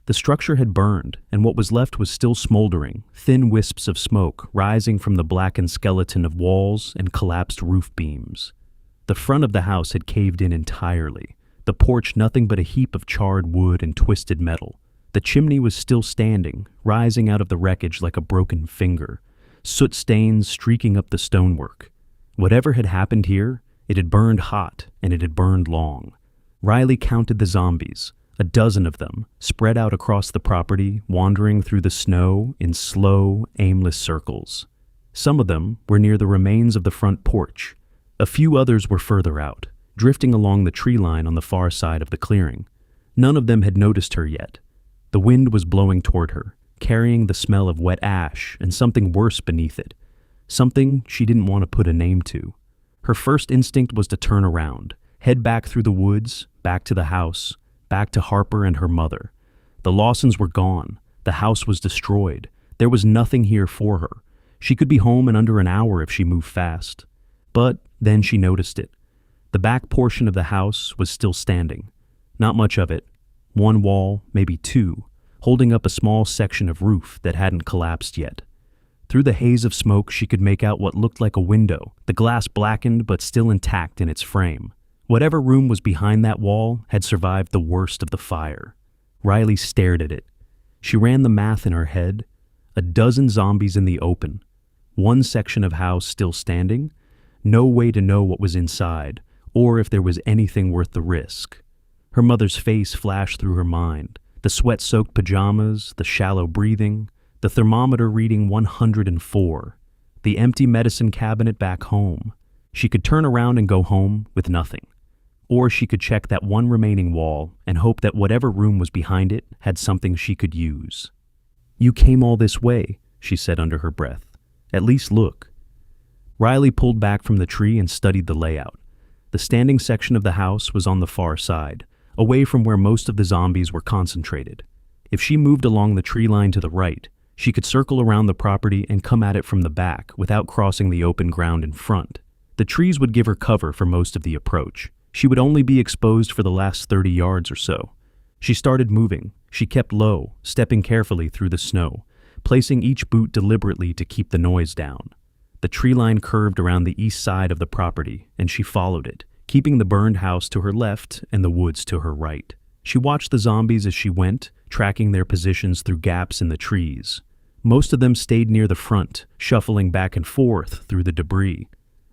The structure had burned, and what was left was still smoldering, thin wisps of smoke rising from the blackened skeleton of walls and collapsed roof beams. The front of the house had caved in entirely, the porch nothing but a heap of charred wood and twisted metal. The chimney was still standing, rising out of the wreckage like a broken finger, soot stains streaking up the stonework. Whatever had happened here, it had burned hot, and it had burned long. Riley counted the zombies, a dozen of them, spread out across the property, wandering through the snow in slow, aimless circles. Some of them were near the remains of the front porch. A few others were further out, drifting along the tree line on the far side of the clearing. None of them had noticed her yet. The wind was blowing toward her, carrying the smell of wet ash and something worse beneath it, something she didn't want to put a name to. Her first instinct was to turn around, head back through the woods, back to the house, back to Harper and her mother. The Lawsons were gone. The house was destroyed. There was nothing here for her. She could be home in under an hour if she moved fast. But then she noticed it. The back portion of the house was still standing. Not much of it. One wall, maybe two, holding up a small section of roof that hadn't collapsed yet. Through the haze of smoke, she could make out what looked like a window, the glass blackened but still intact in its frame. Whatever room was behind that wall had survived the worst of the fire. Riley stared at it. She ran the math in her head. A dozen zombies in the open. One section of house still standing. No way to know what was inside, or if there was anything worth the risk. Her mother's face flashed through her mind. The sweat-soaked pajamas, the shallow breathing, the thermometer reading 104, the empty medicine cabinet back home. She could turn around and go home with nothing. Or she could check that one remaining wall and hope that whatever room was behind it had something she could use. "You came all this way," she said under her breath. "At least look." Riley pulled back from the tree and studied the layout. The standing section of the house was on the far side, away from where most of the zombies were concentrated. If she moved along the tree line to the right, she could circle around the property and come at it from the back without crossing the open ground in front. The trees would give her cover for most of the approach. She would only be exposed for the last 30 yards or so. She started moving. She kept low, stepping carefully through the snow, placing each boot deliberately to keep the noise down. The tree line curved around the east side of the property, and she followed it, keeping the burned house to her left and the woods to her right. She watched the zombies as she went, tracking their positions through gaps in the trees. Most of them stayed near the front, shuffling back and forth through the debris.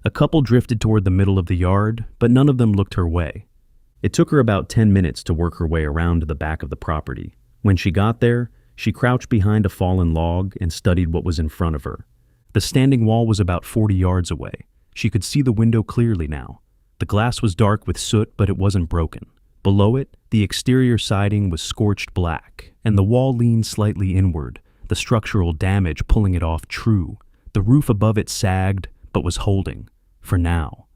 A couple drifted toward the middle of the yard, but none of them looked her way. It took her about 10 minutes to work her way around to the back of the property. When she got there, she crouched behind a fallen log and studied what was in front of her. The standing wall was about 40 yards away. She could see the window clearly now. The glass was dark with soot, but it wasn't broken. Below it, the exterior siding was scorched black, and the wall leaned slightly inward, the structural damage pulling it off true. The roof above it sagged, but was holding, for now.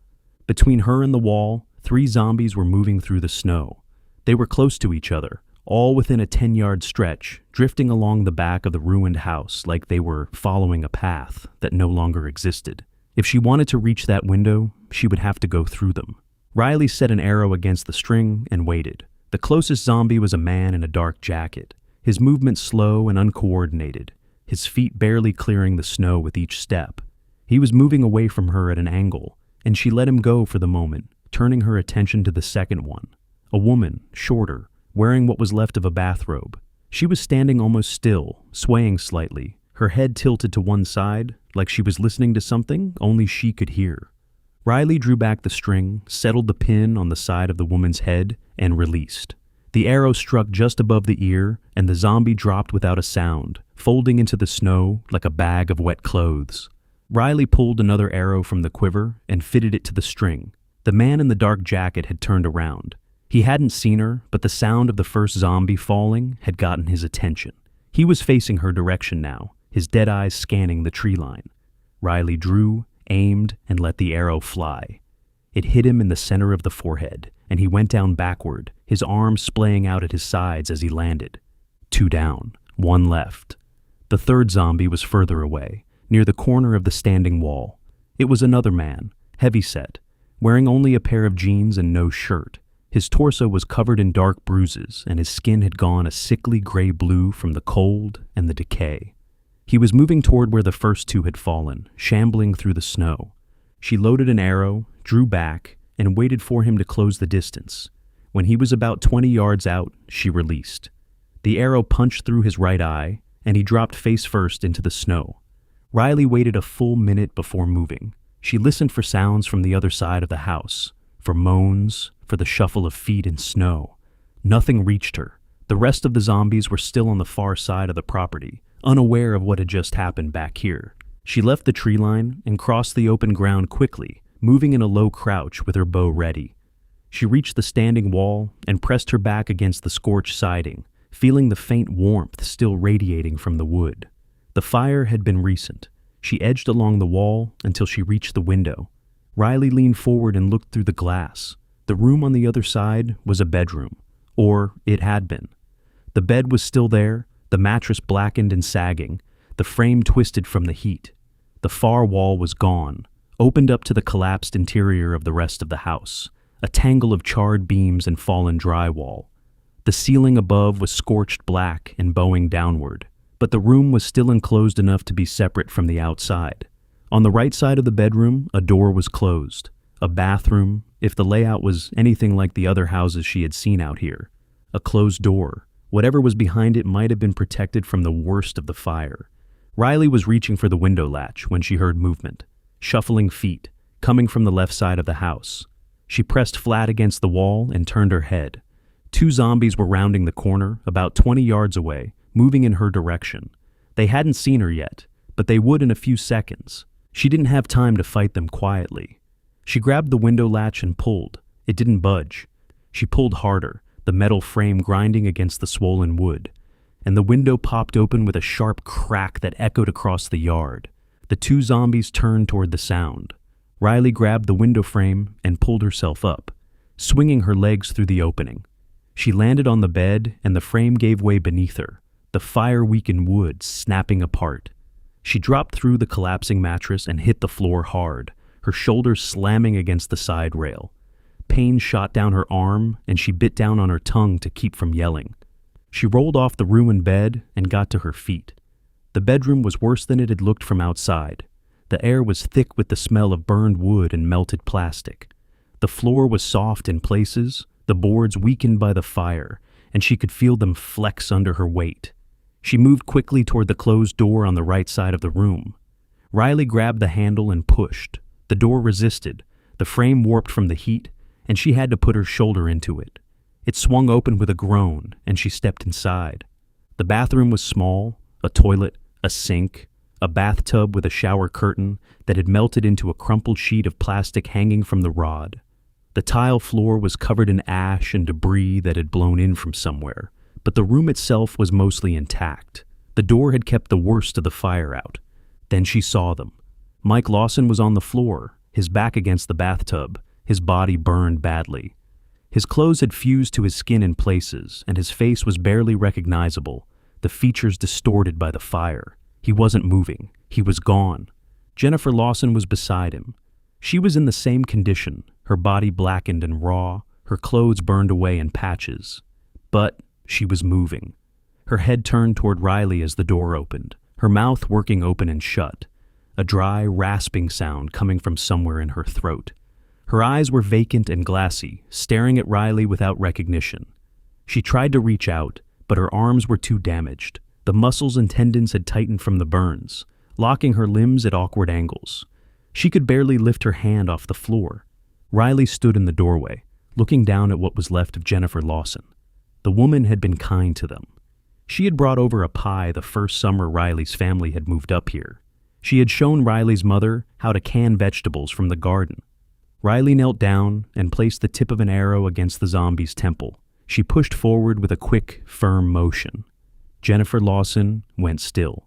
Between her and the wall, 3 zombies were moving through the snow. They were close to each other, all within a 10-yard stretch, drifting along the back of the ruined house like they were following a path that no longer existed. If she wanted to reach that window, she would have to go through them. Riley set an arrow against the string and waited. The closest zombie was a man in a dark jacket, his movement slow and uncoordinated, his feet barely clearing the snow with each step. He was moving away from her at an angle, and she let him go for the moment, turning her attention to the second one. A woman, shorter, wearing what was left of a bathrobe. She was standing almost still, swaying slightly, her head tilted to one side, like she was listening to something only she could hear. Riley drew back the string, settled the pin on the side of the woman's head, and released. The arrow struck just above the ear, and the zombie dropped without a sound, folding into the snow like a bag of wet clothes. Riley pulled another arrow from the quiver and fitted it to the string. The man in the dark jacket had turned around. He hadn't seen her, but the sound of the first zombie falling had gotten his attention. He was facing her direction now, his dead eyes scanning the tree line. Riley drew, aimed, and let the arrow fly. It hit him in the center of the forehead, and he went down backward, his arms splaying out at his sides as he landed. 2 down, 1 left. The third zombie was further away, near the corner of the standing wall. It was another man, heavy-set, wearing only a pair of jeans and no shirt. His torso was covered in dark bruises, and his skin had gone a sickly gray-blue from the cold and the decay. He was moving toward where the first 2 had fallen, shambling through the snow. She loaded an arrow, drew back, and waited for him to close the distance. When he was about 20 yards out, she released. The arrow punched through his right eye, and he dropped face first into the snow. Riley waited a full minute before moving. She listened for sounds from the other side of the house, for moans, for the shuffle of feet in snow. Nothing reached her. The rest of the zombies were still on the far side of the property, unaware of what had just happened back here. She left the tree line and crossed the open ground quickly, moving in a low crouch with her bow ready. She reached the standing wall and pressed her back against the scorched siding, feeling the faint warmth still radiating from the wood. The fire had been recent. She edged along the wall until she reached the window. Riley leaned forward and looked through the glass. The room on the other side was a bedroom, or it had been. The bed was still there, the mattress blackened and sagging, the frame twisted from the heat. The far wall was gone, opened up to the collapsed interior of the rest of the house, a tangle of charred beams and fallen drywall. The ceiling above was scorched black and bowing downward, but the room was still enclosed enough to be separate from the outside. On the right side of the bedroom, a door was closed. A bathroom, if the layout was anything like the other houses she had seen out here. A closed door. Whatever was behind it might have been protected from the worst of the fire. Riley was reaching for the window latch when she heard movement. Shuffling feet, coming from the left side of the house. She pressed flat against the wall and turned her head. 2 zombies were rounding the corner, about 20 yards away, moving in her direction. They hadn't seen her yet, but they would in a few seconds. She didn't have time to fight them quietly. She grabbed the window latch and pulled. It didn't budge. She pulled harder, the metal frame grinding against the swollen wood, and the window popped open with a sharp crack that echoed across the yard. The 2 zombies turned toward the sound. Riley grabbed the window frame and pulled herself up, swinging her legs through the opening. She landed on the bed, and the frame gave way beneath her, the fire-weakened wood snapping apart. She dropped through the collapsing mattress and hit the floor hard, her shoulders slamming against the side rail. Pain shot down her arm, and she bit down on her tongue to keep from yelling. She rolled off the ruined bed and got to her feet. The bedroom was worse than it had looked from outside. The air was thick with the smell of burned wood and melted plastic. The floor was soft in places, the boards weakened by the fire, and she could feel them flex under her weight. She moved quickly toward the closed door on the right side of the room. Riley grabbed the handle and pushed. The door resisted. The frame warped from the heat, and she had to put her shoulder into it. It swung open with a groan, and she stepped inside. The bathroom was small, a toilet, a sink, a bathtub with a shower curtain that had melted into a crumpled sheet of plastic hanging from the rod. The tile floor was covered in ash and debris that had blown in from somewhere, but the room itself was mostly intact. The door had kept the worst of the fire out. Then she saw them. Mike Lawson was on the floor, his back against the bathtub, his body burned badly. His clothes had fused to his skin in places, and his face was barely recognizable, the features distorted by the fire. He wasn't moving. He was gone. Jennifer Lawson was beside him. She was in the same condition, her body blackened and raw, her clothes burned away in patches. But she was moving. Her head turned toward Riley as the door opened, her mouth working open and shut, a dry, rasping sound coming from somewhere in her throat. Her eyes were vacant and glassy, staring at Riley without recognition. She tried to reach out, but her arms were too damaged. The muscles and tendons had tightened from the burns, locking her limbs at awkward angles. She could barely lift her hand off the floor. Riley stood in the doorway, looking down at what was left of Jennifer Lawson. The woman had been kind to them. She had brought over a pie the first summer Riley's family had moved up here. She had shown Riley's mother how to can vegetables from the garden. Riley knelt down and placed the tip of an arrow against the zombie's temple. She pushed forward with a quick, firm motion. Jennifer Lawson went still.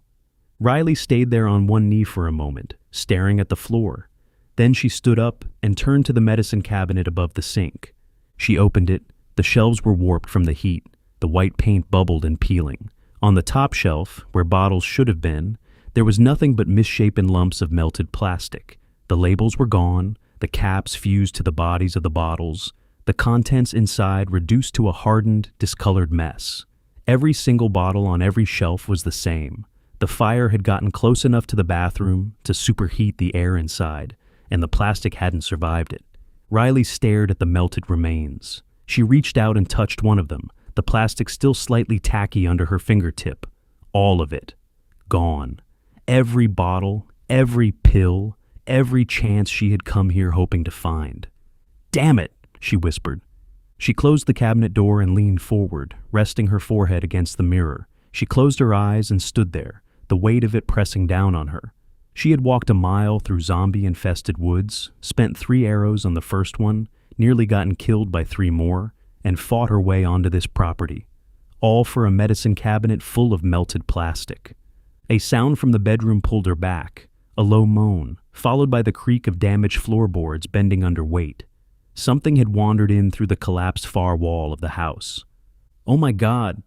Riley stayed there on one knee for a moment, staring at the floor. Then she stood up and turned to the medicine cabinet above the sink. She opened it. The shelves were warped from the heat. The white paint bubbled and peeling. On the top shelf, where bottles should have been, there was nothing but misshapen lumps of melted plastic. The labels were gone, the caps fused to the bodies of the bottles, the contents inside reduced to a hardened, discolored mess. Every single bottle on every shelf was the same. The fire had gotten close enough to the bathroom to superheat the air inside, and the plastic hadn't survived it. Riley stared at the melted remains. She reached out and touched one of them, the plastic still slightly tacky under her fingertip. All of it. Gone. Every bottle, every pill, every chance she had come here hoping to find. "Damn it," she whispered. She closed the cabinet door and leaned forward, resting her forehead against the mirror. She closed her eyes and stood there, the weight of it pressing down on her. She had walked a mile through zombie-infested woods, spent 3 arrows on the first one, nearly gotten killed by 3 more, and fought her way onto this property. All for a medicine cabinet full of melted plastic. A sound from the bedroom pulled her back, a low moan, followed by the creak of damaged floorboards bending under weight. Something had wandered in through the collapsed far wall of the house. "Oh my God!"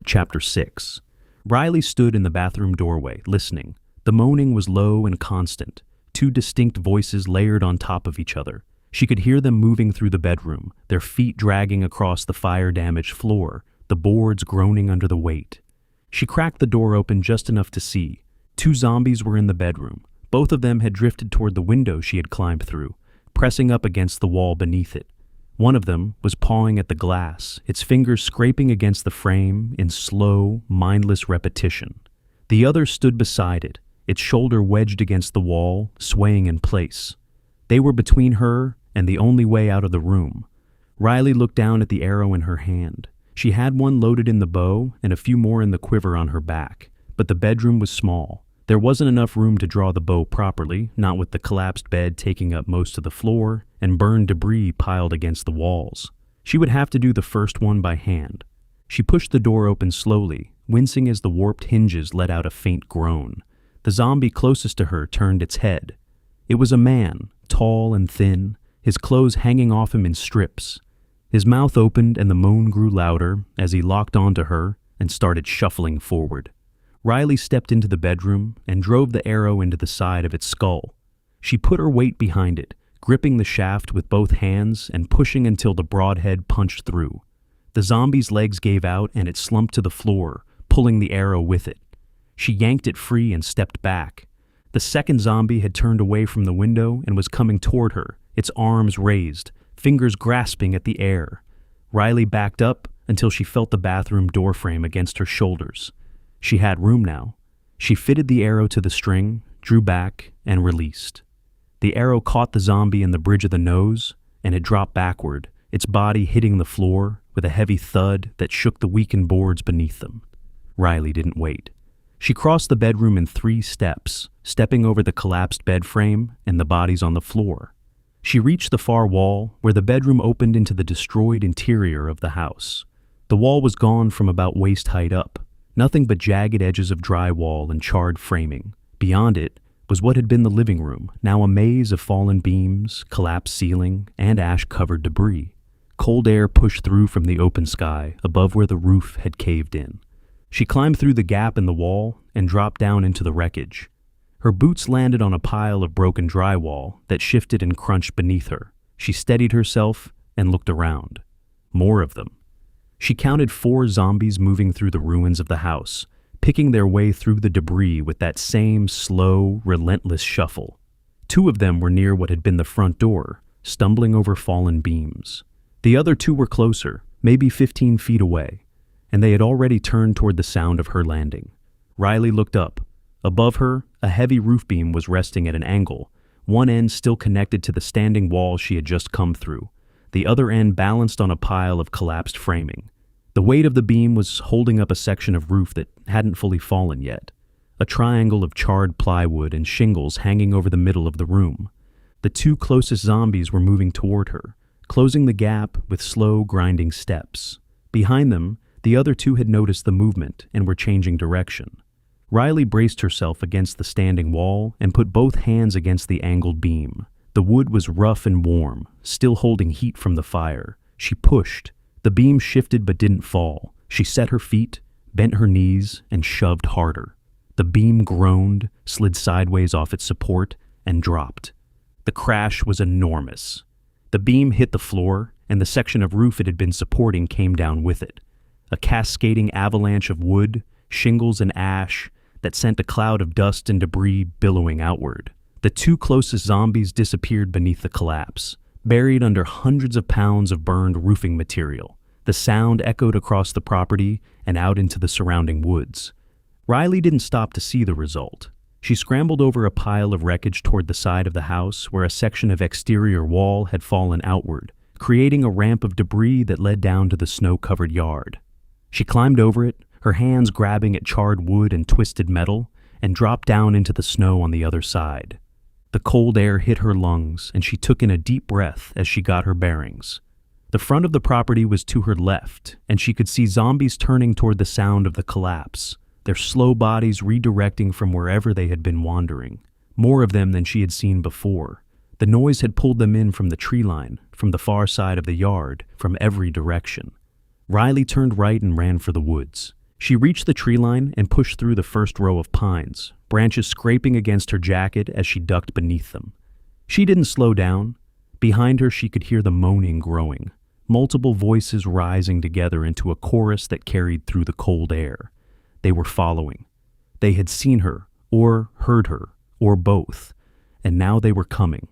Chapter 6. Riley stood in the bathroom doorway, listening. The moaning was low and constant, 2 distinct voices layered on top of each other. She could hear them moving through the bedroom, their feet dragging across the fire-damaged floor, the boards groaning under the weight. She cracked the door open just enough to see. 2 zombies were in the bedroom. Both of them had drifted toward the window she had climbed through, pressing up against the wall beneath it. One of them was pawing at the glass, its fingers scraping against the frame in slow, mindless repetition. The other stood beside it, its shoulder wedged against the wall, swaying in place. They were between her and the only way out of the room. Riley looked down at the arrow in her hand. She had one loaded in the bow and a few more in the quiver on her back, but the bedroom was small. There wasn't enough room to draw the bow properly, not with the collapsed bed taking up most of the floor and burned debris piled against the walls. She would have to do the first one by hand. She pushed the door open slowly, wincing as the warped hinges let out a faint groan. The zombie closest to her turned its head. It was a man, tall and thin, his clothes hanging off him in strips. His mouth opened and the moan grew louder as he locked onto her and started shuffling forward. Riley stepped into the bedroom and drove the arrow into the side of its skull. She put her weight behind it, gripping the shaft with both hands and pushing until the broad head punched through. The zombie's legs gave out and it slumped to the floor, pulling the arrow with it. She yanked it free and stepped back. The second zombie had turned away from the window and was coming toward her, its arms raised, fingers grasping at the air. Riley backed up until she felt the bathroom doorframe against her shoulders. She had room now. She fitted the arrow to the string, drew back, and released. The arrow caught the zombie in the bridge of the nose, and it dropped backward, its body hitting the floor with a heavy thud that shook the weakened boards beneath them. Riley didn't wait. She crossed the bedroom in 3 steps, stepping over the collapsed bed frame and the bodies on the floor. She reached the far wall, where the bedroom opened into the destroyed interior of the house. The wall was gone from about waist height up, nothing but jagged edges of drywall and charred framing. Beyond it was what had been the living room, now a maze of fallen beams, collapsed ceiling, and ash-covered debris. Cold air pushed through from the open sky above where the roof had caved in. She climbed through the gap in the wall and dropped down into the wreckage. Her boots landed on a pile of broken drywall that shifted and crunched beneath her. She steadied herself and looked around. More of them. She counted 4 zombies moving through the ruins of the house, picking their way through the debris with that same slow, relentless shuffle. 2 of them were near what had been the front door, stumbling over fallen beams. The other 2 were closer, maybe 15 feet away, and they had already turned toward the sound of her landing. Riley looked up. Above her, a heavy roof beam was resting at an angle, one end still connected to the standing wall she had just come through, the other end balanced on a pile of collapsed framing. The weight of the beam was holding up a section of roof that hadn't fully fallen yet, a triangle of charred plywood and shingles hanging over the middle of the room. The 2 closest zombies were moving toward her, closing the gap with slow, grinding steps. Behind them, the other 2 had noticed the movement and were changing direction. Riley braced herself against the standing wall and put both hands against the angled beam. The wood was rough and warm, still holding heat from the fire. She pushed. The beam shifted but didn't fall. She set her feet, bent her knees, and shoved harder. The beam groaned, slid sideways off its support, and dropped. The crash was enormous. The beam hit the floor, and the section of roof it had been supporting came down with it. A cascading avalanche of wood, shingles, and ash that sent a cloud of dust and debris billowing outward. The 2 closest zombies disappeared beneath the collapse, buried under hundreds of pounds of burned roofing material. The sound echoed across the property and out into the surrounding woods. Riley didn't stop to see the result. She scrambled over a pile of wreckage toward the side of the house where a section of exterior wall had fallen outward, creating a ramp of debris that led down to the snow-covered yard. She climbed over it, her hands grabbing at charred wood and twisted metal, and dropped down into the snow on the other side. The cold air hit her lungs, and she took in a deep breath as she got her bearings. The front of the property was to her left, and she could see zombies turning toward the sound of the collapse, their slow bodies redirecting from wherever they had been wandering. More of them than she had seen before. The noise had pulled them in from the tree line, from the far side of the yard, from every direction. Riley turned right and ran for the woods. She reached the tree line and pushed through the first row of pines, branches scraping against her jacket as she ducked beneath them. She didn't slow down. Behind her she could hear the moaning growing, multiple voices rising together into a chorus that carried through the cold air. They were following. They had seen her, or heard her, or both, and now they were coming.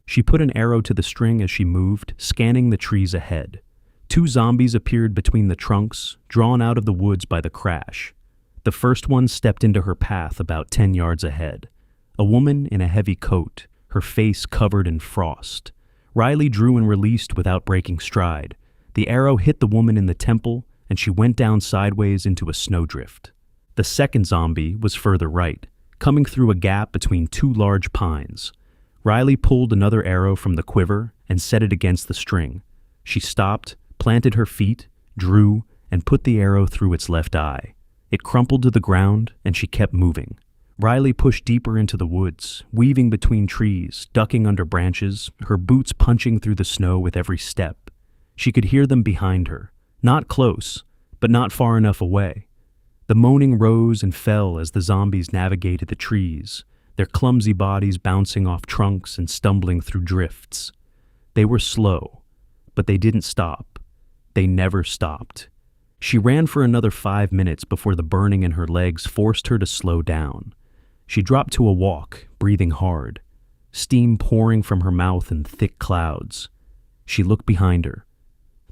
She put an arrow to the string as she moved, scanning the trees ahead. 2 zombies appeared between the trunks, drawn out of the woods by the crash. The first one stepped into her path about 10 yards ahead. A woman in a heavy coat, her face covered in frost. Riley drew and released without breaking stride. The arrow hit the woman in the temple, and she went down sideways into a snowdrift. The second zombie was further right, coming through a gap between 2 large pines. Riley pulled another arrow from the quiver and set it against the string. She stopped, planted her feet, drew, and put the arrow through its left eye. It crumpled to the ground, and she kept moving. Riley pushed deeper into the woods, weaving between trees, ducking under branches, her boots punching through the snow with every step. She could hear them behind her, not close, but not far enough away. The moaning rose and fell as the zombies navigated the trees, their clumsy bodies bouncing off trunks and stumbling through drifts. They were slow, but they didn't stop. They never stopped. She ran for another 5 minutes before the burning in her legs forced her to slow down. She dropped to a walk, breathing hard, steam pouring from her mouth in thick clouds. She looked behind her.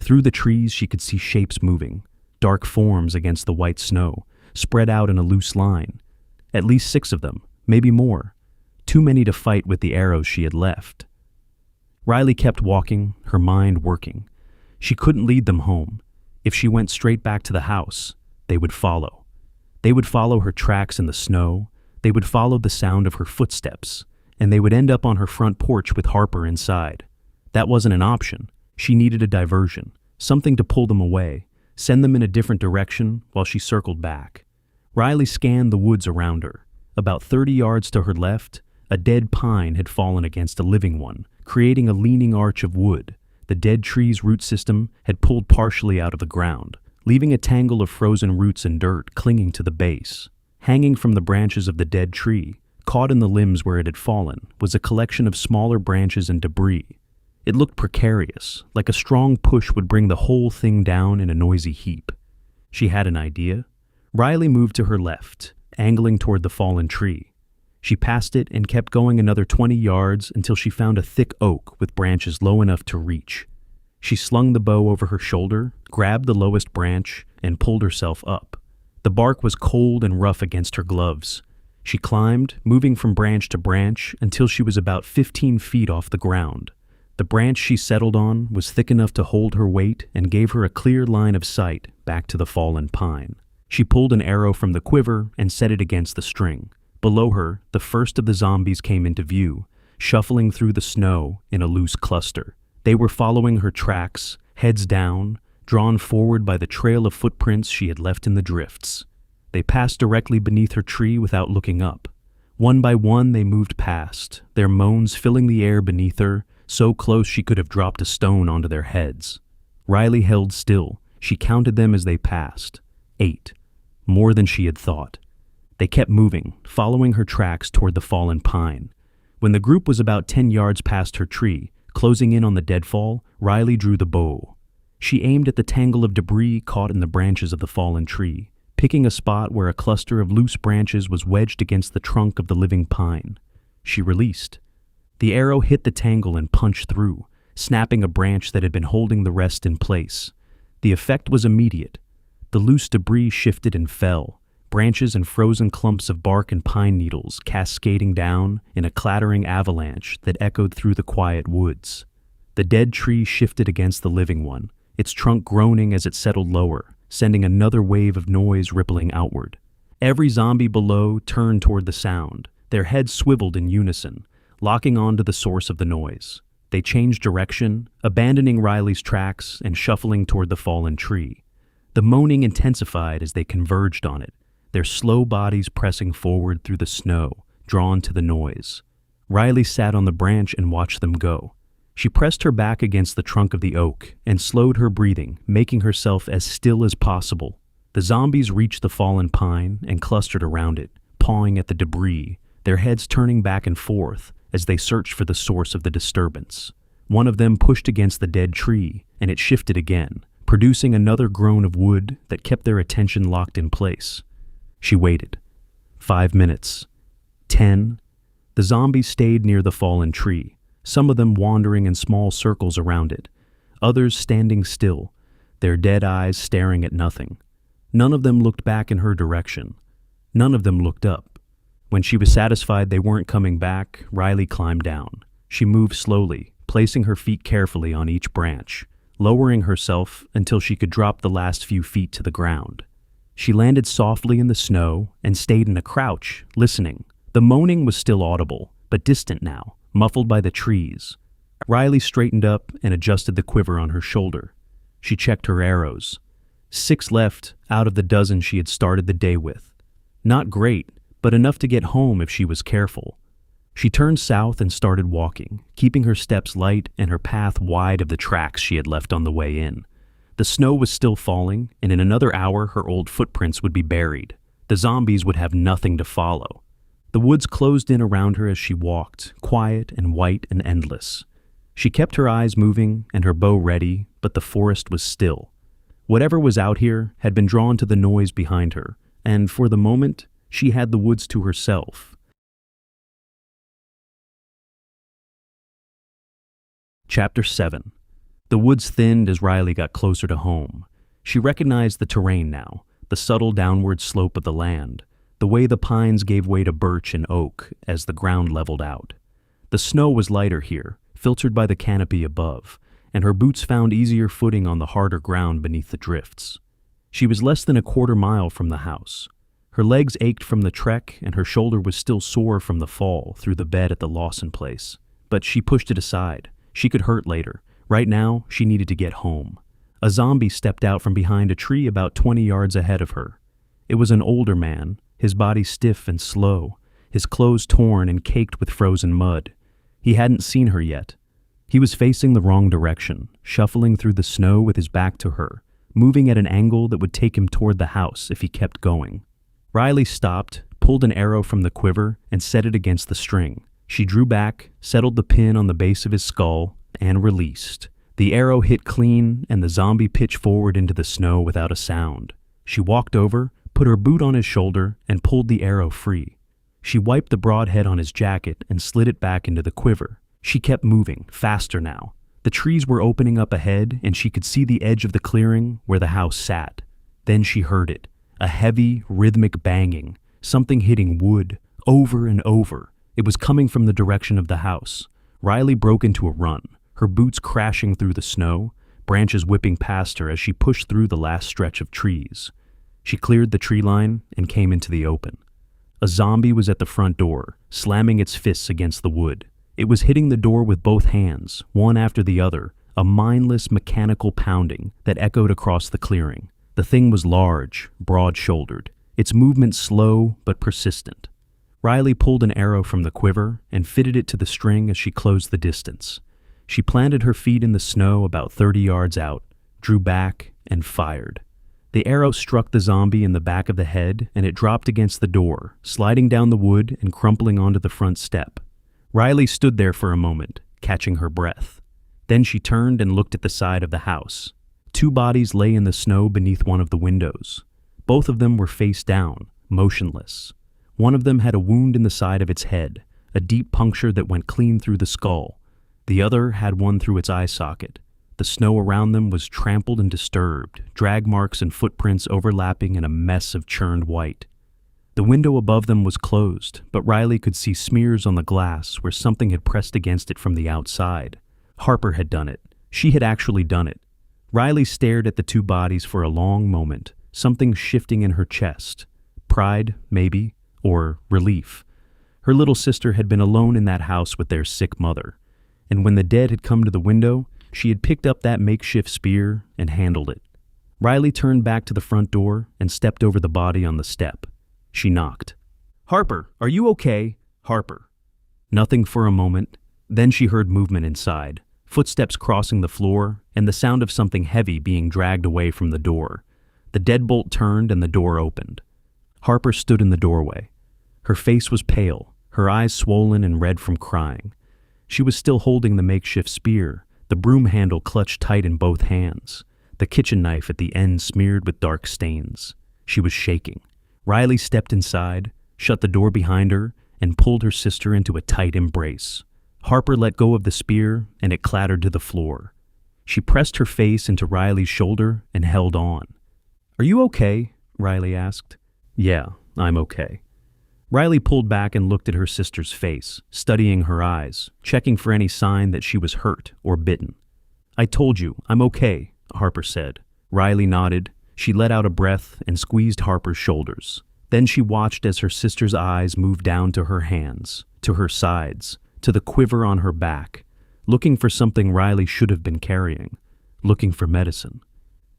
Through the trees she could see shapes moving, dark forms against the white snow, spread out in a loose line. At least 6 of them, maybe more. Too many to fight with the arrows she had left. Riley kept walking, her mind working. She couldn't lead them home. If she went straight back to the house, they would follow. They would follow her tracks in the snow, they would follow the sound of her footsteps, and they would end up on her front porch with Harper inside. That wasn't an option. She needed a diversion, something to pull them away, send them in a different direction while she circled back. Riley scanned the woods around her. About 30 yards to her left, a dead pine had fallen against a living one, creating a leaning arch of wood. The dead tree's root system had pulled partially out of the ground, leaving a tangle of frozen roots and dirt clinging to the base. Hanging from the branches of the dead tree, caught in the limbs where it had fallen, was a collection of smaller branches and debris. It looked precarious, like a strong push would bring the whole thing down in a noisy heap. She had an idea. Riley moved to her left, angling toward the fallen tree. She passed it and kept going another 20 yards until she found a thick oak with branches low enough to reach. She slung the bow over her shoulder, grabbed the lowest branch, and pulled herself up. The bark was cold and rough against her gloves. She climbed, moving from branch to branch until she was about 15 feet off the ground. The branch she settled on was thick enough to hold her weight and gave her a clear line of sight back to the fallen pine. She pulled an arrow from the quiver and set it against the string. Below her, the first of the zombies came into view, shuffling through the snow in a loose cluster. They were following her tracks, heads down, drawn forward by the trail of footprints she had left in the drifts. They passed directly beneath her tree without looking up. One by one they moved past, their moans filling the air beneath her, so close she could have dropped a stone onto their heads. Riley held still. She counted them as they passed. 8. More than she had thought. They kept moving, following her tracks toward the fallen pine. When the group was about 10 yards past her tree, closing in on the deadfall, Riley drew the bow. She aimed at the tangle of debris caught in the branches of the fallen tree, picking a spot where a cluster of loose branches was wedged against the trunk of the living pine. She released. The arrow hit the tangle and punched through, snapping a branch that had been holding the rest in place. The effect was immediate. The loose debris shifted and fell, branches and frozen clumps of bark and pine needles cascading down in a clattering avalanche that echoed through the quiet woods. The dead tree shifted against the living one, its trunk groaning as it settled lower, sending another wave of noise rippling outward. Every zombie below turned toward the sound, their heads swiveled in unison, locking onto the source of the noise. They changed direction, abandoning Riley's tracks and shuffling toward the fallen tree. The moaning intensified as they converged on it, their slow bodies pressing forward through the snow, drawn to the noise. Riley sat on the branch and watched them go. She pressed her back against the trunk of the oak and slowed her breathing, making herself as still as possible. The zombies reached the fallen pine and clustered around it, pawing at the debris, their heads turning back and forth as they searched for the source of the disturbance. One of them pushed against the dead tree, and it shifted again, producing another groan of wood that kept their attention locked in place. She waited. 5 minutes. 10. The zombies stayed near the fallen tree, some of them wandering in small circles around it, others standing still, their dead eyes staring at nothing. None of them looked back in her direction. None of them looked up. When she was satisfied they weren't coming back, Riley climbed down. She moved slowly, placing her feet carefully on each branch, lowering herself until she could drop the last few feet to the ground. She landed softly in the snow and stayed in a crouch, listening. The moaning was still audible, but distant now, muffled by the trees. Riley straightened up and adjusted the quiver on her shoulder. She checked her arrows. 6 left out of the dozen she had started the day with. Not great, but enough to get home if she was careful. She turned south and started walking, keeping her steps light and her path wide of the tracks she had left on the way in. The snow was still falling, and in another hour her old footprints would be buried. The zombies would have nothing to follow. The woods closed in around her as she walked, quiet and white and endless. She kept her eyes moving and her bow ready, but the forest was still. Whatever was out here had been drawn to the noise behind her, and for the moment, she had the woods to herself. Chapter 7. The woods thinned as Riley got closer to home. She recognized the terrain now, the subtle downward slope of the land, the way the pines gave way to birch and oak as the ground leveled out. The snow was lighter here, filtered by the canopy above, and her boots found easier footing on the harder ground beneath the drifts. She was less than a quarter mile from the house. Her legs ached from the trek, and her shoulder was still sore from the fall through the bed at the Lawson place. But she pushed it aside. She could hurt later. Right now, she needed to get home. A zombie stepped out from behind a tree about 20 yards ahead of her. It was an older man, his body stiff and slow, his clothes torn and caked with frozen mud. He hadn't seen her yet. He was facing the wrong direction, shuffling through the snow with his back to her, moving at an angle that would take him toward the house if he kept going. Riley stopped, pulled an arrow from the quiver, and set it against the string. She drew back, settled the pin on the base of his skull, and released. The arrow hit clean, and the zombie pitched forward into the snow without a sound. She walked over, put her boot on his shoulder, and pulled the arrow free. She wiped the broadhead on his jacket and slid it back into the quiver. She kept moving, faster now. The trees were opening up ahead, and she could see the edge of the clearing where the house sat. Then she heard it, a heavy, rhythmic banging, something hitting wood, over and over. It was coming from the direction of the house. Riley broke into a run, her boots crashing through the snow, branches whipping past her as she pushed through the last stretch of trees. She cleared the tree line and came into the open. A zombie was at the front door, slamming its fists against the wood. It was hitting the door with both hands, one after the other, a mindless mechanical pounding that echoed across the clearing. The thing was large, broad-shouldered, its movement slow but persistent. Riley pulled an arrow from the quiver and fitted it to the string as she closed the distance. She planted her feet in the snow about 30 yards out, drew back, and fired. The arrow struck the zombie in the back of the head, and it dropped against the door, sliding down the wood and crumpling onto the front step. Riley stood there for a moment, catching her breath. Then she turned and looked at the side of the house. 2 bodies lay in the snow beneath one of the windows. Both of them were face down, motionless. One of them had a wound in the side of its head, a deep puncture that went clean through the skull. The other had one through its eye socket. The snow around them was trampled and disturbed, drag marks and footprints overlapping in a mess of churned white. The window above them was closed, but Riley could see smears on the glass where something had pressed against it from the outside. Harper had done it. She had actually done it. Riley stared at the 2 bodies for a long moment, something shifting in her chest. Pride, maybe, or relief. Her little sister had been alone in that house with their sick mother, and when the dead had come to the window, she had picked up that makeshift spear and handled it. Riley turned back to the front door and stepped over the body on the step. She knocked. "Harper, are you okay? Harper." Nothing for a moment. Then she heard movement inside, footsteps crossing the floor, and the sound of something heavy being dragged away from the door. The deadbolt turned and the door opened. Harper stood in the doorway. Her face was pale, her eyes swollen and red from crying. She was still holding the makeshift spear, the broom handle clutched tight in both hands, the kitchen knife at the end smeared with dark stains. She was shaking. Riley stepped inside, shut the door behind her, and pulled her sister into a tight embrace. Harper let go of the spear, and it clattered to the floor. She pressed her face into Riley's shoulder and held on. "Are you okay?" Riley asked. "Yeah, I'm okay." Riley pulled back and looked at her sister's face, studying her eyes, checking for any sign that she was hurt or bitten. "I told you, I'm okay," Harper said. Riley nodded. She let out a breath and squeezed Harper's shoulders. Then she watched as her sister's eyes moved down to her hands, to her sides, to the quiver on her back, looking for something Riley should have been carrying, looking for medicine.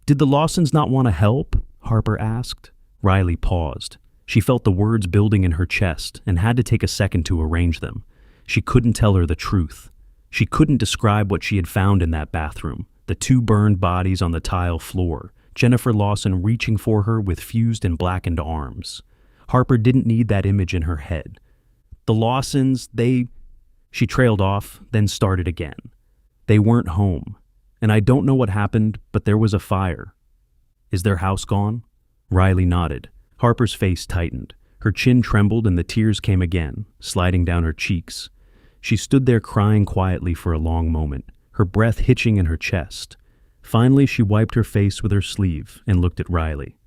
"Did the Lawsons not want to help?" Harper asked. Riley paused. She felt the words building in her chest and had to take a second to arrange them. She couldn't tell her the truth. She couldn't describe what she had found in that bathroom, the 2 burned bodies on the tile floor, Jennifer Lawson reaching for her with fused and blackened arms. Harper didn't need that image in her head. "The Lawsons, they..." She trailed off, then started again. "They weren't home. And I don't know what happened, but there was a fire. Is their house gone?" Riley nodded. Harper's face tightened. Her chin trembled and the tears came again, sliding down her cheeks. She stood there crying quietly for a long moment, her breath hitching in her chest. Finally, she wiped her face with her sleeve and looked at Riley.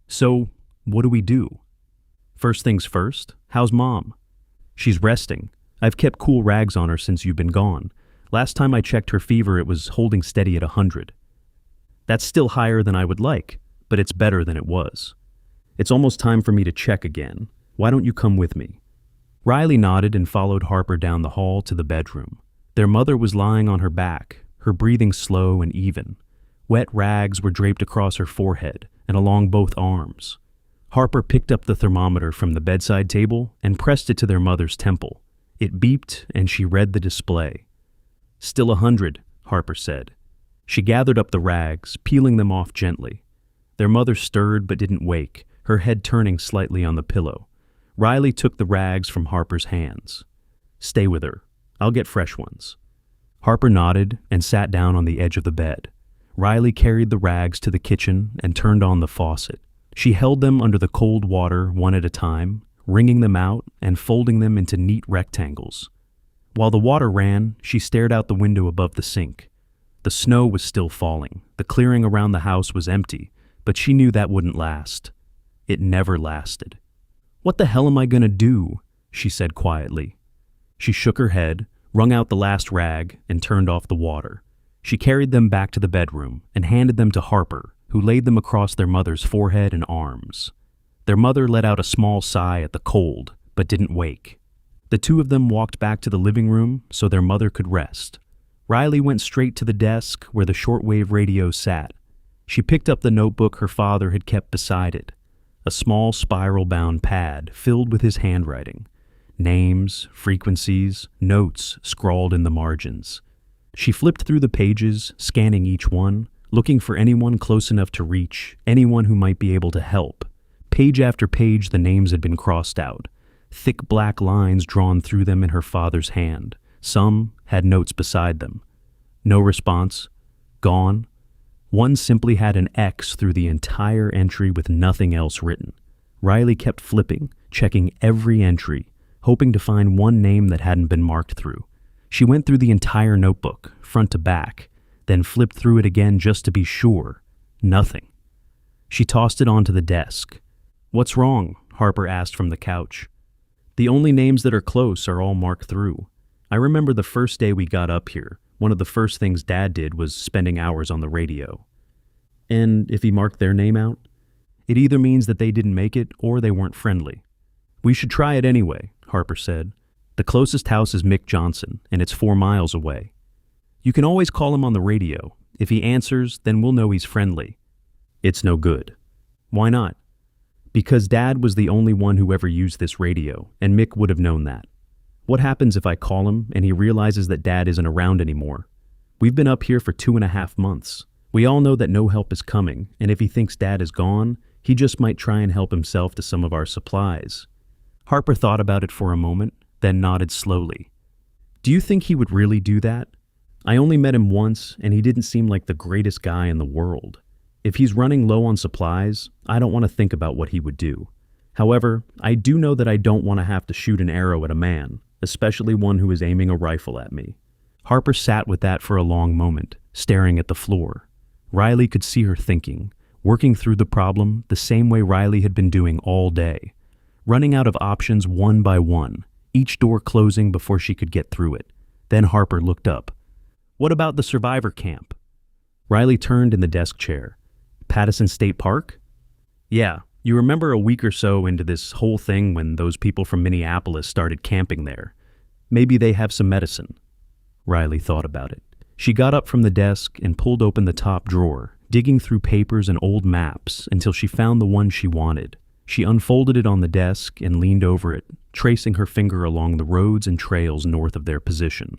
"So, what do we do?" "First things first, how's Mom?" "She's resting. I've kept cool rags on her since you've been gone. Last time I checked her fever, it was holding steady at 100. That's still higher than I would like, but it's better than it was." It's almost time for me to check again. Why don't you come with me?" Riley nodded and followed Harper down the hall to the bedroom. Their mother was lying on her back, her breathing slow and even. Wet rags were draped across her forehead and along both arms. Harper picked up the thermometer from the bedside table and pressed it to their mother's temple. It beeped and she read the display. "Still 100, Harper said. She gathered up the rags, peeling them off gently. Their mother stirred but didn't wake, her head turning slightly on the pillow. Riley took the rags from Harper's hands. "Stay with her. I'll get fresh ones." Harper nodded and sat down on the edge of the bed. Riley carried the rags to the kitchen and turned on the faucet. She held them under the cold water one at a time, wringing them out and folding them into neat rectangles. While the water ran, she stared out the window above the sink. The snow was still falling. The clearing around the house was empty, but she knew that wouldn't last. It never lasted. "What the hell am I going to do?" she said quietly. She shook her head, wrung out the last rag, and turned off the water. She carried them back to the bedroom and handed them to Harper, who laid them across their mother's forehead and arms. Their mother let out a small sigh at the cold, but didn't wake. The two of them walked back to the living room so their mother could rest. Riley went straight to the desk where the shortwave radio sat. She picked up the notebook her father had kept beside it, a small spiral-bound pad filled with his handwriting. Names, frequencies, notes scrawled in the margins. She flipped through the pages, scanning each one, looking for anyone close enough to reach, anyone who might be able to help. Page after page, the names had been crossed out, thick black lines drawn through them in her father's hand. Some had notes beside them. No response. Gone. One simply had an X through the entire entry with nothing else written. Riley kept flipping, checking every entry, hoping to find one name that hadn't been marked through. She went through the entire notebook, front to back, then flipped through it again just to be sure. Nothing. She tossed it onto the desk. "What's wrong?" Harper asked from the couch. "The only names that are close are all marked through. I remember the first day we got up here, one of the first things Dad did was spending hours on the radio." "And if he marked their name out?" "It either means that they didn't make it or they weren't friendly." "We should try it anyway," Harper said. "The closest house is Mick Johnson, and it's 4 miles away. You can always call him on the radio. If he answers, then we'll know he's friendly." "It's no good." "Why not?" "Because Dad was the only one who ever used this radio, and Mick would have known that. What happens if I call him and he realizes that Dad isn't around anymore? We've been up here for 2.5 months. We all know that no help is coming, and if he thinks Dad is gone, he just might try and help himself to some of our supplies." Harper thought about it for a moment, then nodded slowly. "Do you think he would really do that? I only met him once, and he didn't seem like the greatest guy in the world. If he's running low on supplies, I don't want to think about what he would do. However, I do know that I don't want to have to shoot an arrow at a man, especially one who is aiming a rifle at me." Harper sat with that for a long moment, staring at the floor. Riley could see her thinking, working through the problem the same way Riley had been doing all day, running out of options one by one, each door closing before she could get through it. Then Harper looked up. "What about the survivor camp?" Riley turned in the desk chair. "Pattison State Park?" "Yeah, you remember a week or so into this whole thing when those people from Minneapolis started camping there. Maybe they have some medicine." Riley thought about it. She got up from the desk and pulled open the top drawer, digging through papers and old maps until she found the one she wanted. She unfolded it on the desk and leaned over it, tracing her finger along the roads and trails north of their position.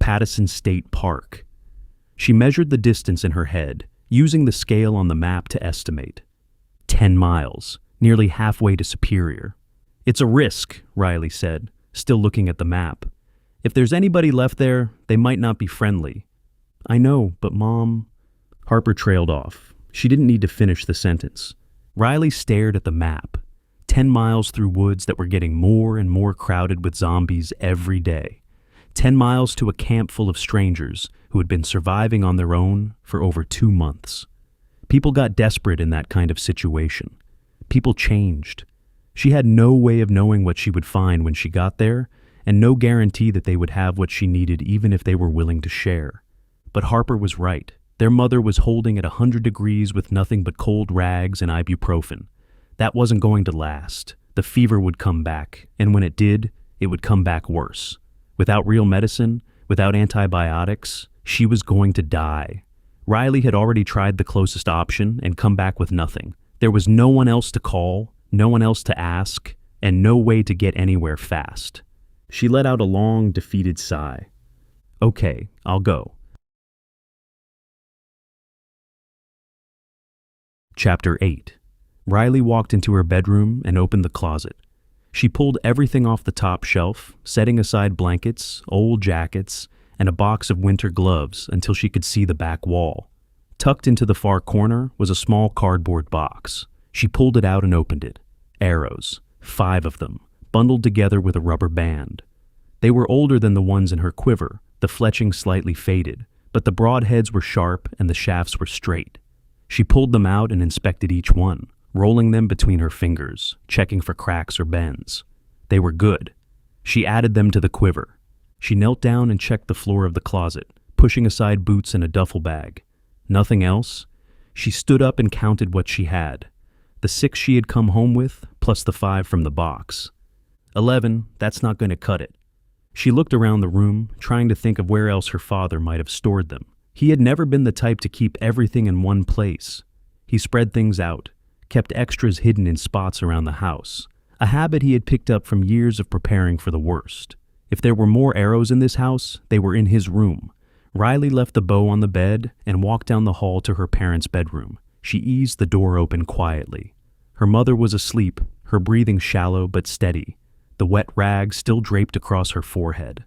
Pattison State Park. She measured the distance in her head, using the scale on the map to estimate. 10 miles, nearly halfway to Superior. "It's a risk," Riley said, still looking at the map. "If there's anybody left there, they might not be friendly." "I know, but Mom..." Harper trailed off. She didn't need to finish the sentence. Riley stared at the map. 10 miles through woods that were getting more and more crowded with zombies every day. 10 miles to a camp full of strangers who had been surviving on their own for over 2 months. People got desperate in that kind of situation. People changed. She had no way of knowing what she would find when she got there, and no guarantee that they would have what she needed even if they were willing to share. But Harper was right. Their mother was holding at 100 degrees with nothing but cold rags and ibuprofen. That wasn't going to last. The fever would come back, and when it did, it would come back worse. Without real medicine, without antibiotics, she was going to die. Riley had already tried the closest option and come back with nothing. There was no one else to call, no one else to ask, and no way to get anywhere fast. She let out a long, defeated sigh. Okay, I'll go. Chapter 8. Riley walked into her bedroom and opened the closet. She pulled everything off the top shelf, setting aside blankets, old jackets, and a box of winter gloves until she could see the back wall. Tucked into the far corner was a small cardboard box. She pulled it out and opened it. Arrows, 5 of them, bundled together with a rubber band. They were older than the ones in her quiver, the fletching slightly faded, but the broad heads were sharp and the shafts were straight. She pulled them out and inspected each one, rolling them between her fingers, checking for cracks or bends. They were good. She added them to the quiver. She knelt down and checked the floor of the closet, pushing aside boots and a duffel bag. Nothing else? She stood up and counted what she had. The 6 she had come home with, plus the 5 from the box. 11, that's not going to cut it. She looked around the room, trying to think of where else her father might have stored them. He had never been the type to keep everything in one place. He spread things out, kept extras hidden in spots around the house, a habit he had picked up from years of preparing for the worst. If there were more arrows in this house, they were in his room. Riley left the bow on the bed and walked down the hall to her parents' bedroom. She eased the door open quietly. Her mother was asleep, her breathing shallow but steady, the wet rag still draped across her forehead.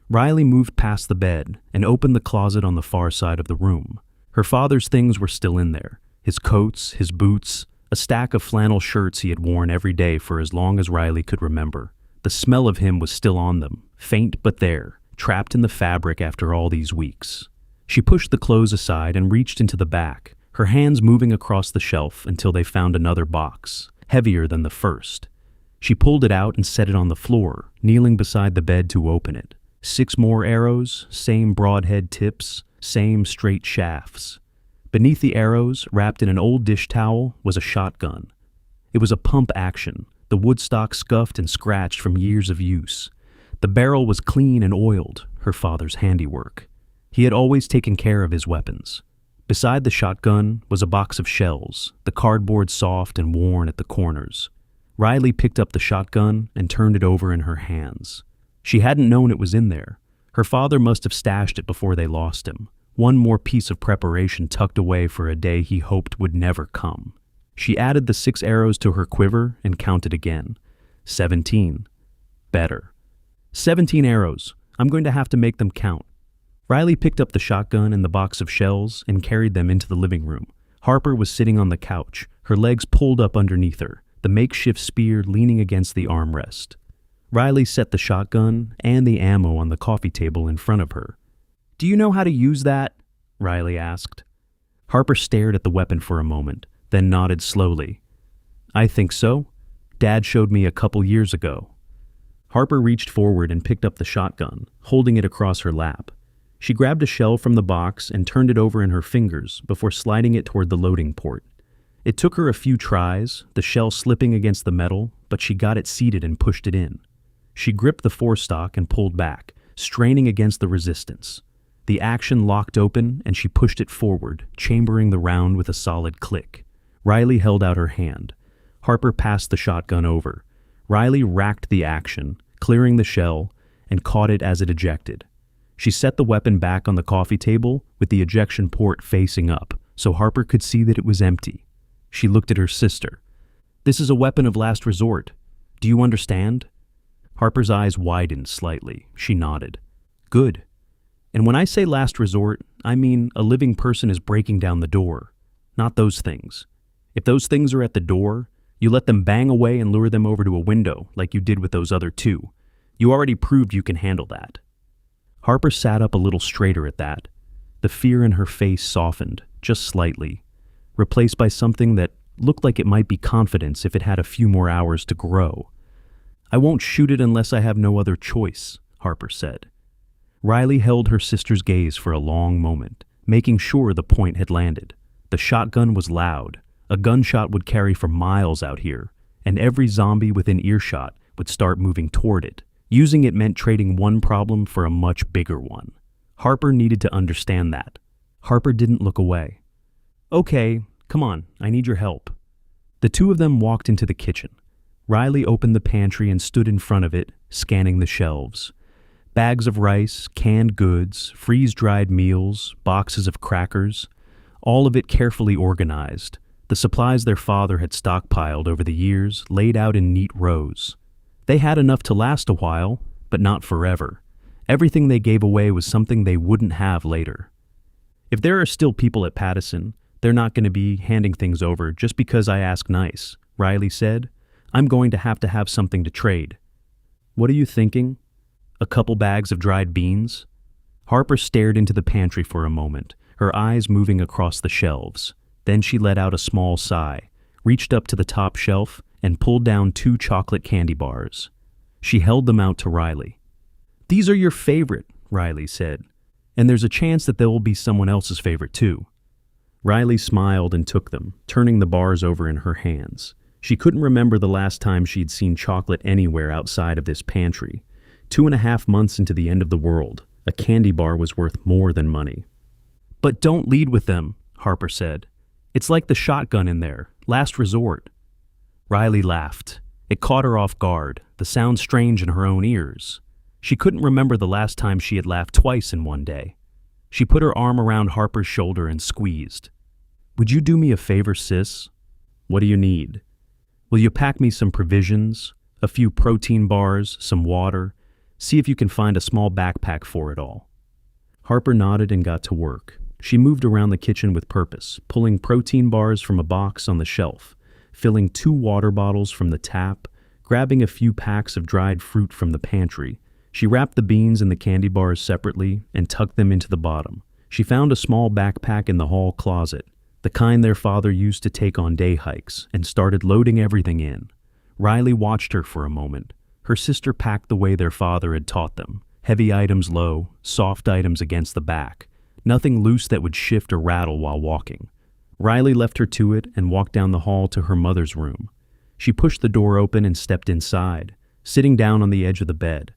Riley moved past the bed and opened the closet on the far side of the room. Her father's things were still in there, his coats, his boots, a stack of flannel shirts he had worn every day for as long as Riley could remember. The smell of him was still on them, faint but there, trapped in the fabric after all these weeks. She pushed the clothes aside and reached into the back, her hands moving across the shelf until they found another box, heavier than the first. She pulled it out and set it on the floor, kneeling beside the bed to open it. 6 more arrows, same broadhead tips, same straight shafts. Beneath the arrows, wrapped in an old dish towel, was a shotgun. It was a pump action, the woodstock scuffed and scratched from years of use. The barrel was clean and oiled, her father's handiwork. He had always taken care of his weapons. Beside the shotgun was a box of shells, the cardboard soft and worn at the corners. Riley picked up the shotgun and turned it over in her hands. She hadn't known it was in there. Her father must have stashed it before they lost him. One more piece of preparation tucked away for a day he hoped would never come. She added the 6 arrows to her quiver and counted again. 17. Better. 17 arrows. I'm going to have to make them count. Riley picked up the shotgun and the box of shells and carried them into the living room. Harper was sitting on the couch, her legs pulled up underneath her, the makeshift spear leaning against the armrest. Riley set the shotgun and the ammo on the coffee table in front of her. "Do you know how to use that?" Riley asked. Harper stared at the weapon for a moment, then nodded slowly. "I think so. Dad showed me a couple years ago." Harper reached forward and picked up the shotgun, holding it across her lap. She grabbed a shell from the box and turned it over in her fingers before sliding it toward the loading port. It took her a few tries, the shell slipping against the metal, but she got it seated and pushed it in. She gripped the forestock and pulled back, straining against the resistance. The action locked open and she pushed it forward, chambering the round with a solid click. Riley held out her hand. Harper passed the shotgun over. Riley racked the action, clearing the shell, and caught it as it ejected. She set the weapon back on the coffee table with the ejection port facing up, so Harper could see that it was empty. She looked at her sister. "This is a weapon of last resort. Do you understand?" Harper's eyes widened slightly. She nodded. "Good. And when I say last resort, I mean a living person is breaking down the door. Not those things. If those things are at the door, you let them bang away and lure them over to a window, like you did with those other 2. You already proved you can handle that." Harper sat up a little straighter at that. The fear in her face softened, just slightly, replaced by something that looked like it might be confidence if it had a few more hours to grow. "I won't shoot it unless I have no other choice," Harper said. Riley held her sister's gaze for a long moment, making sure the point had landed. The shotgun was loud, A gunshot would carry for miles out here, and every zombie within earshot would start moving toward it. Using it meant trading one problem for a much bigger one. Harper needed to understand that. Harper didn't look away. "Okay, come on, I need your help." The two of them walked into the kitchen. Riley opened the pantry and stood in front of it, scanning the shelves. Bags of rice, canned goods, freeze-dried meals, boxes of crackers, all of it carefully organized. The supplies their father had stockpiled over the years, laid out in neat rows. They had enough to last a while, but not forever. Everything they gave away was something they wouldn't have later. "If there are still people at Pattison, they're not going to be handing things over just because I ask nice," Riley said. "I'm going to have something to trade." "What are you thinking? A couple bags of dried beans?" Harper stared into the pantry for a moment, her eyes moving across the shelves. Then she let out a small sigh, reached up to the top shelf, and pulled down 2 chocolate candy bars. She held them out to Riley. "These are your favorite," Riley said, "and there's a chance that they will be someone else's favorite too." Riley smiled and took them, turning the bars over in her hands. She couldn't remember the last time she'd seen chocolate anywhere outside of this pantry. 2.5 months into the end of the world, a candy bar was worth more than money. "But don't lead with them," Harper said. "It's like the shotgun in there, last resort." Riley laughed. It caught her off guard, the sound strange in her own ears. She couldn't remember the last time she had laughed twice in one day. She put her arm around Harper's shoulder and squeezed. "Would you do me a favor, sis?" "What do you need?" "Will you pack me some provisions, a few protein bars, some water? See if you can find a small backpack for it all." Harper nodded and got to work. She moved around the kitchen with purpose, pulling protein bars from a box on the shelf, filling 2 water bottles from the tap, grabbing a few packs of dried fruit from the pantry. She wrapped the beans and the candy bars separately and tucked them into the bottom. She found a small backpack in the hall closet, the kind their father used to take on day hikes, and started loading everything in. Riley watched her for a moment. Her sister packed the way their father had taught them, heavy items low, soft items against the back, nothing loose that would shift or rattle while walking. Riley left her to it and walked down the hall to her mother's room. She pushed the door open and stepped inside, sitting down on the edge of the bed.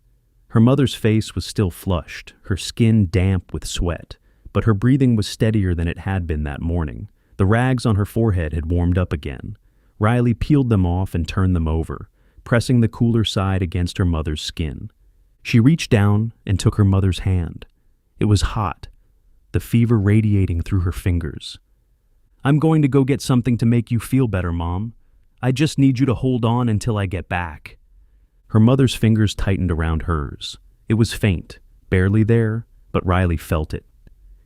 Her mother's face was still flushed, her skin damp with sweat, but her breathing was steadier than it had been that morning. The rags on her forehead had warmed up again. Riley peeled them off and turned them over, pressing the cooler side against her mother's skin. She reached down and took her mother's hand. It was hot, the fever radiating through her fingers. "I'm going to go get something to make you feel better, Mom. I just need you to hold on until I get back." Her mother's fingers tightened around hers. It was faint, barely there, but Riley felt it.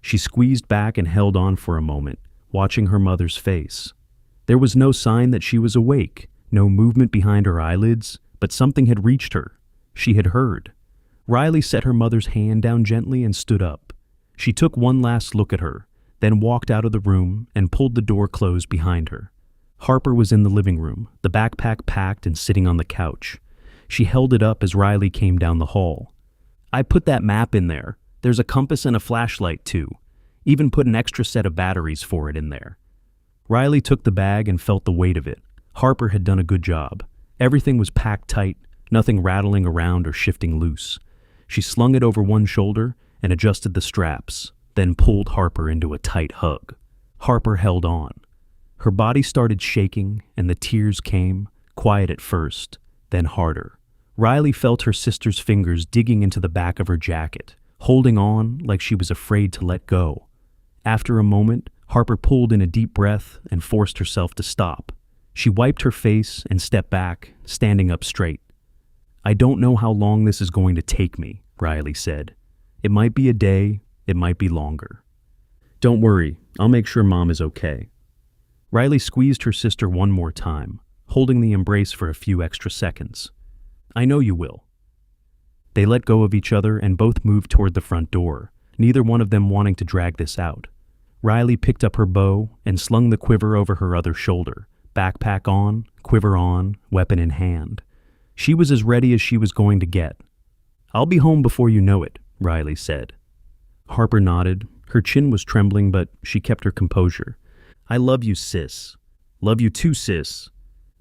She squeezed back and held on for a moment, watching her mother's face. There was no sign that she was awake, no movement behind her eyelids, but something had reached her. She had heard. Riley set her mother's hand down gently and stood up. She took one last look at her, then walked out of the room and pulled the door closed behind her. Harper was in the living room, the backpack packed and sitting on the couch. She held it up as Riley came down the hall. "I put that map in there. There's a compass and a flashlight, too. Even put an extra set of batteries for it in there." Riley took the bag and felt the weight of it. Harper had done a good job. Everything was packed tight, nothing rattling around or shifting loose. She slung it over one shoulder and adjusted the straps, then pulled Harper into a tight hug. Harper held on. Her body started shaking and the tears came, quiet at first, then harder. Riley felt her sister's fingers digging into the back of her jacket, holding on like she was afraid to let go. After a moment, Harper pulled in a deep breath and forced herself to stop. She wiped her face and stepped back, standing up straight. "I don't know how long this is going to take me," Riley said. "It might be a day, it might be longer." "Don't worry, I'll make sure Mom is okay." Riley squeezed her sister one more time, holding the embrace for a few extra seconds. "I know you will." They let go of each other and both moved toward the front door, neither one of them wanting to drag this out. Riley picked up her bow and slung the quiver over her other shoulder, backpack on, quiver on, weapon in hand. She was as ready as she was going to get. "I'll be home before you know it," Riley said. Harper nodded. Her chin was trembling, but she kept her composure. "I love you, sis. Love you too, sis.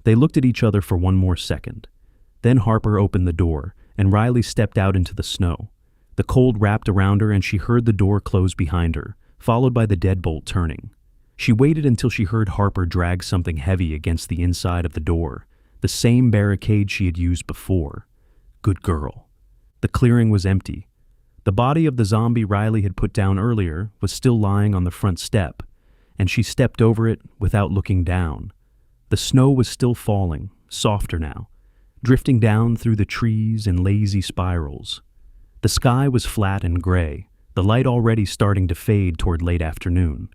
They looked at each other for one more second. Then Harper opened the door, and Riley stepped out into the snow. The cold wrapped around her, and she heard the door close behind her, followed by the deadbolt turning. She waited until she heard Harper drag something heavy against the inside of the door, the same barricade she had used before. Good girl. The clearing was empty. The body of the zombie Riley had put down earlier was still lying on the front step, and she stepped over it without looking down. The snow was still falling, softer now, drifting down through the trees in lazy spirals. The sky was flat and gray, the light already starting to fade toward late afternoon.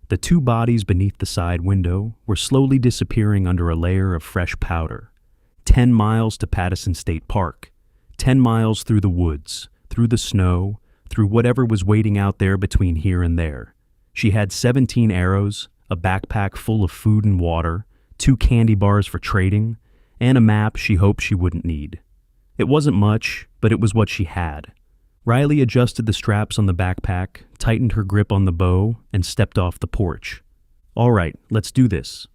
The two bodies beneath the side window were slowly disappearing under a layer of fresh powder. 10 miles to Pattison State Park. 10 miles through the woods, through the snow, through whatever was waiting out there between here and there. She had 17 arrows, a backpack full of food and water, 2 candy bars for trading, and a map she hoped she wouldn't need. It wasn't much, but it was what she had. Riley adjusted the straps on the backpack, tightened her grip on the bow, and stepped off the porch. All right, let's do this.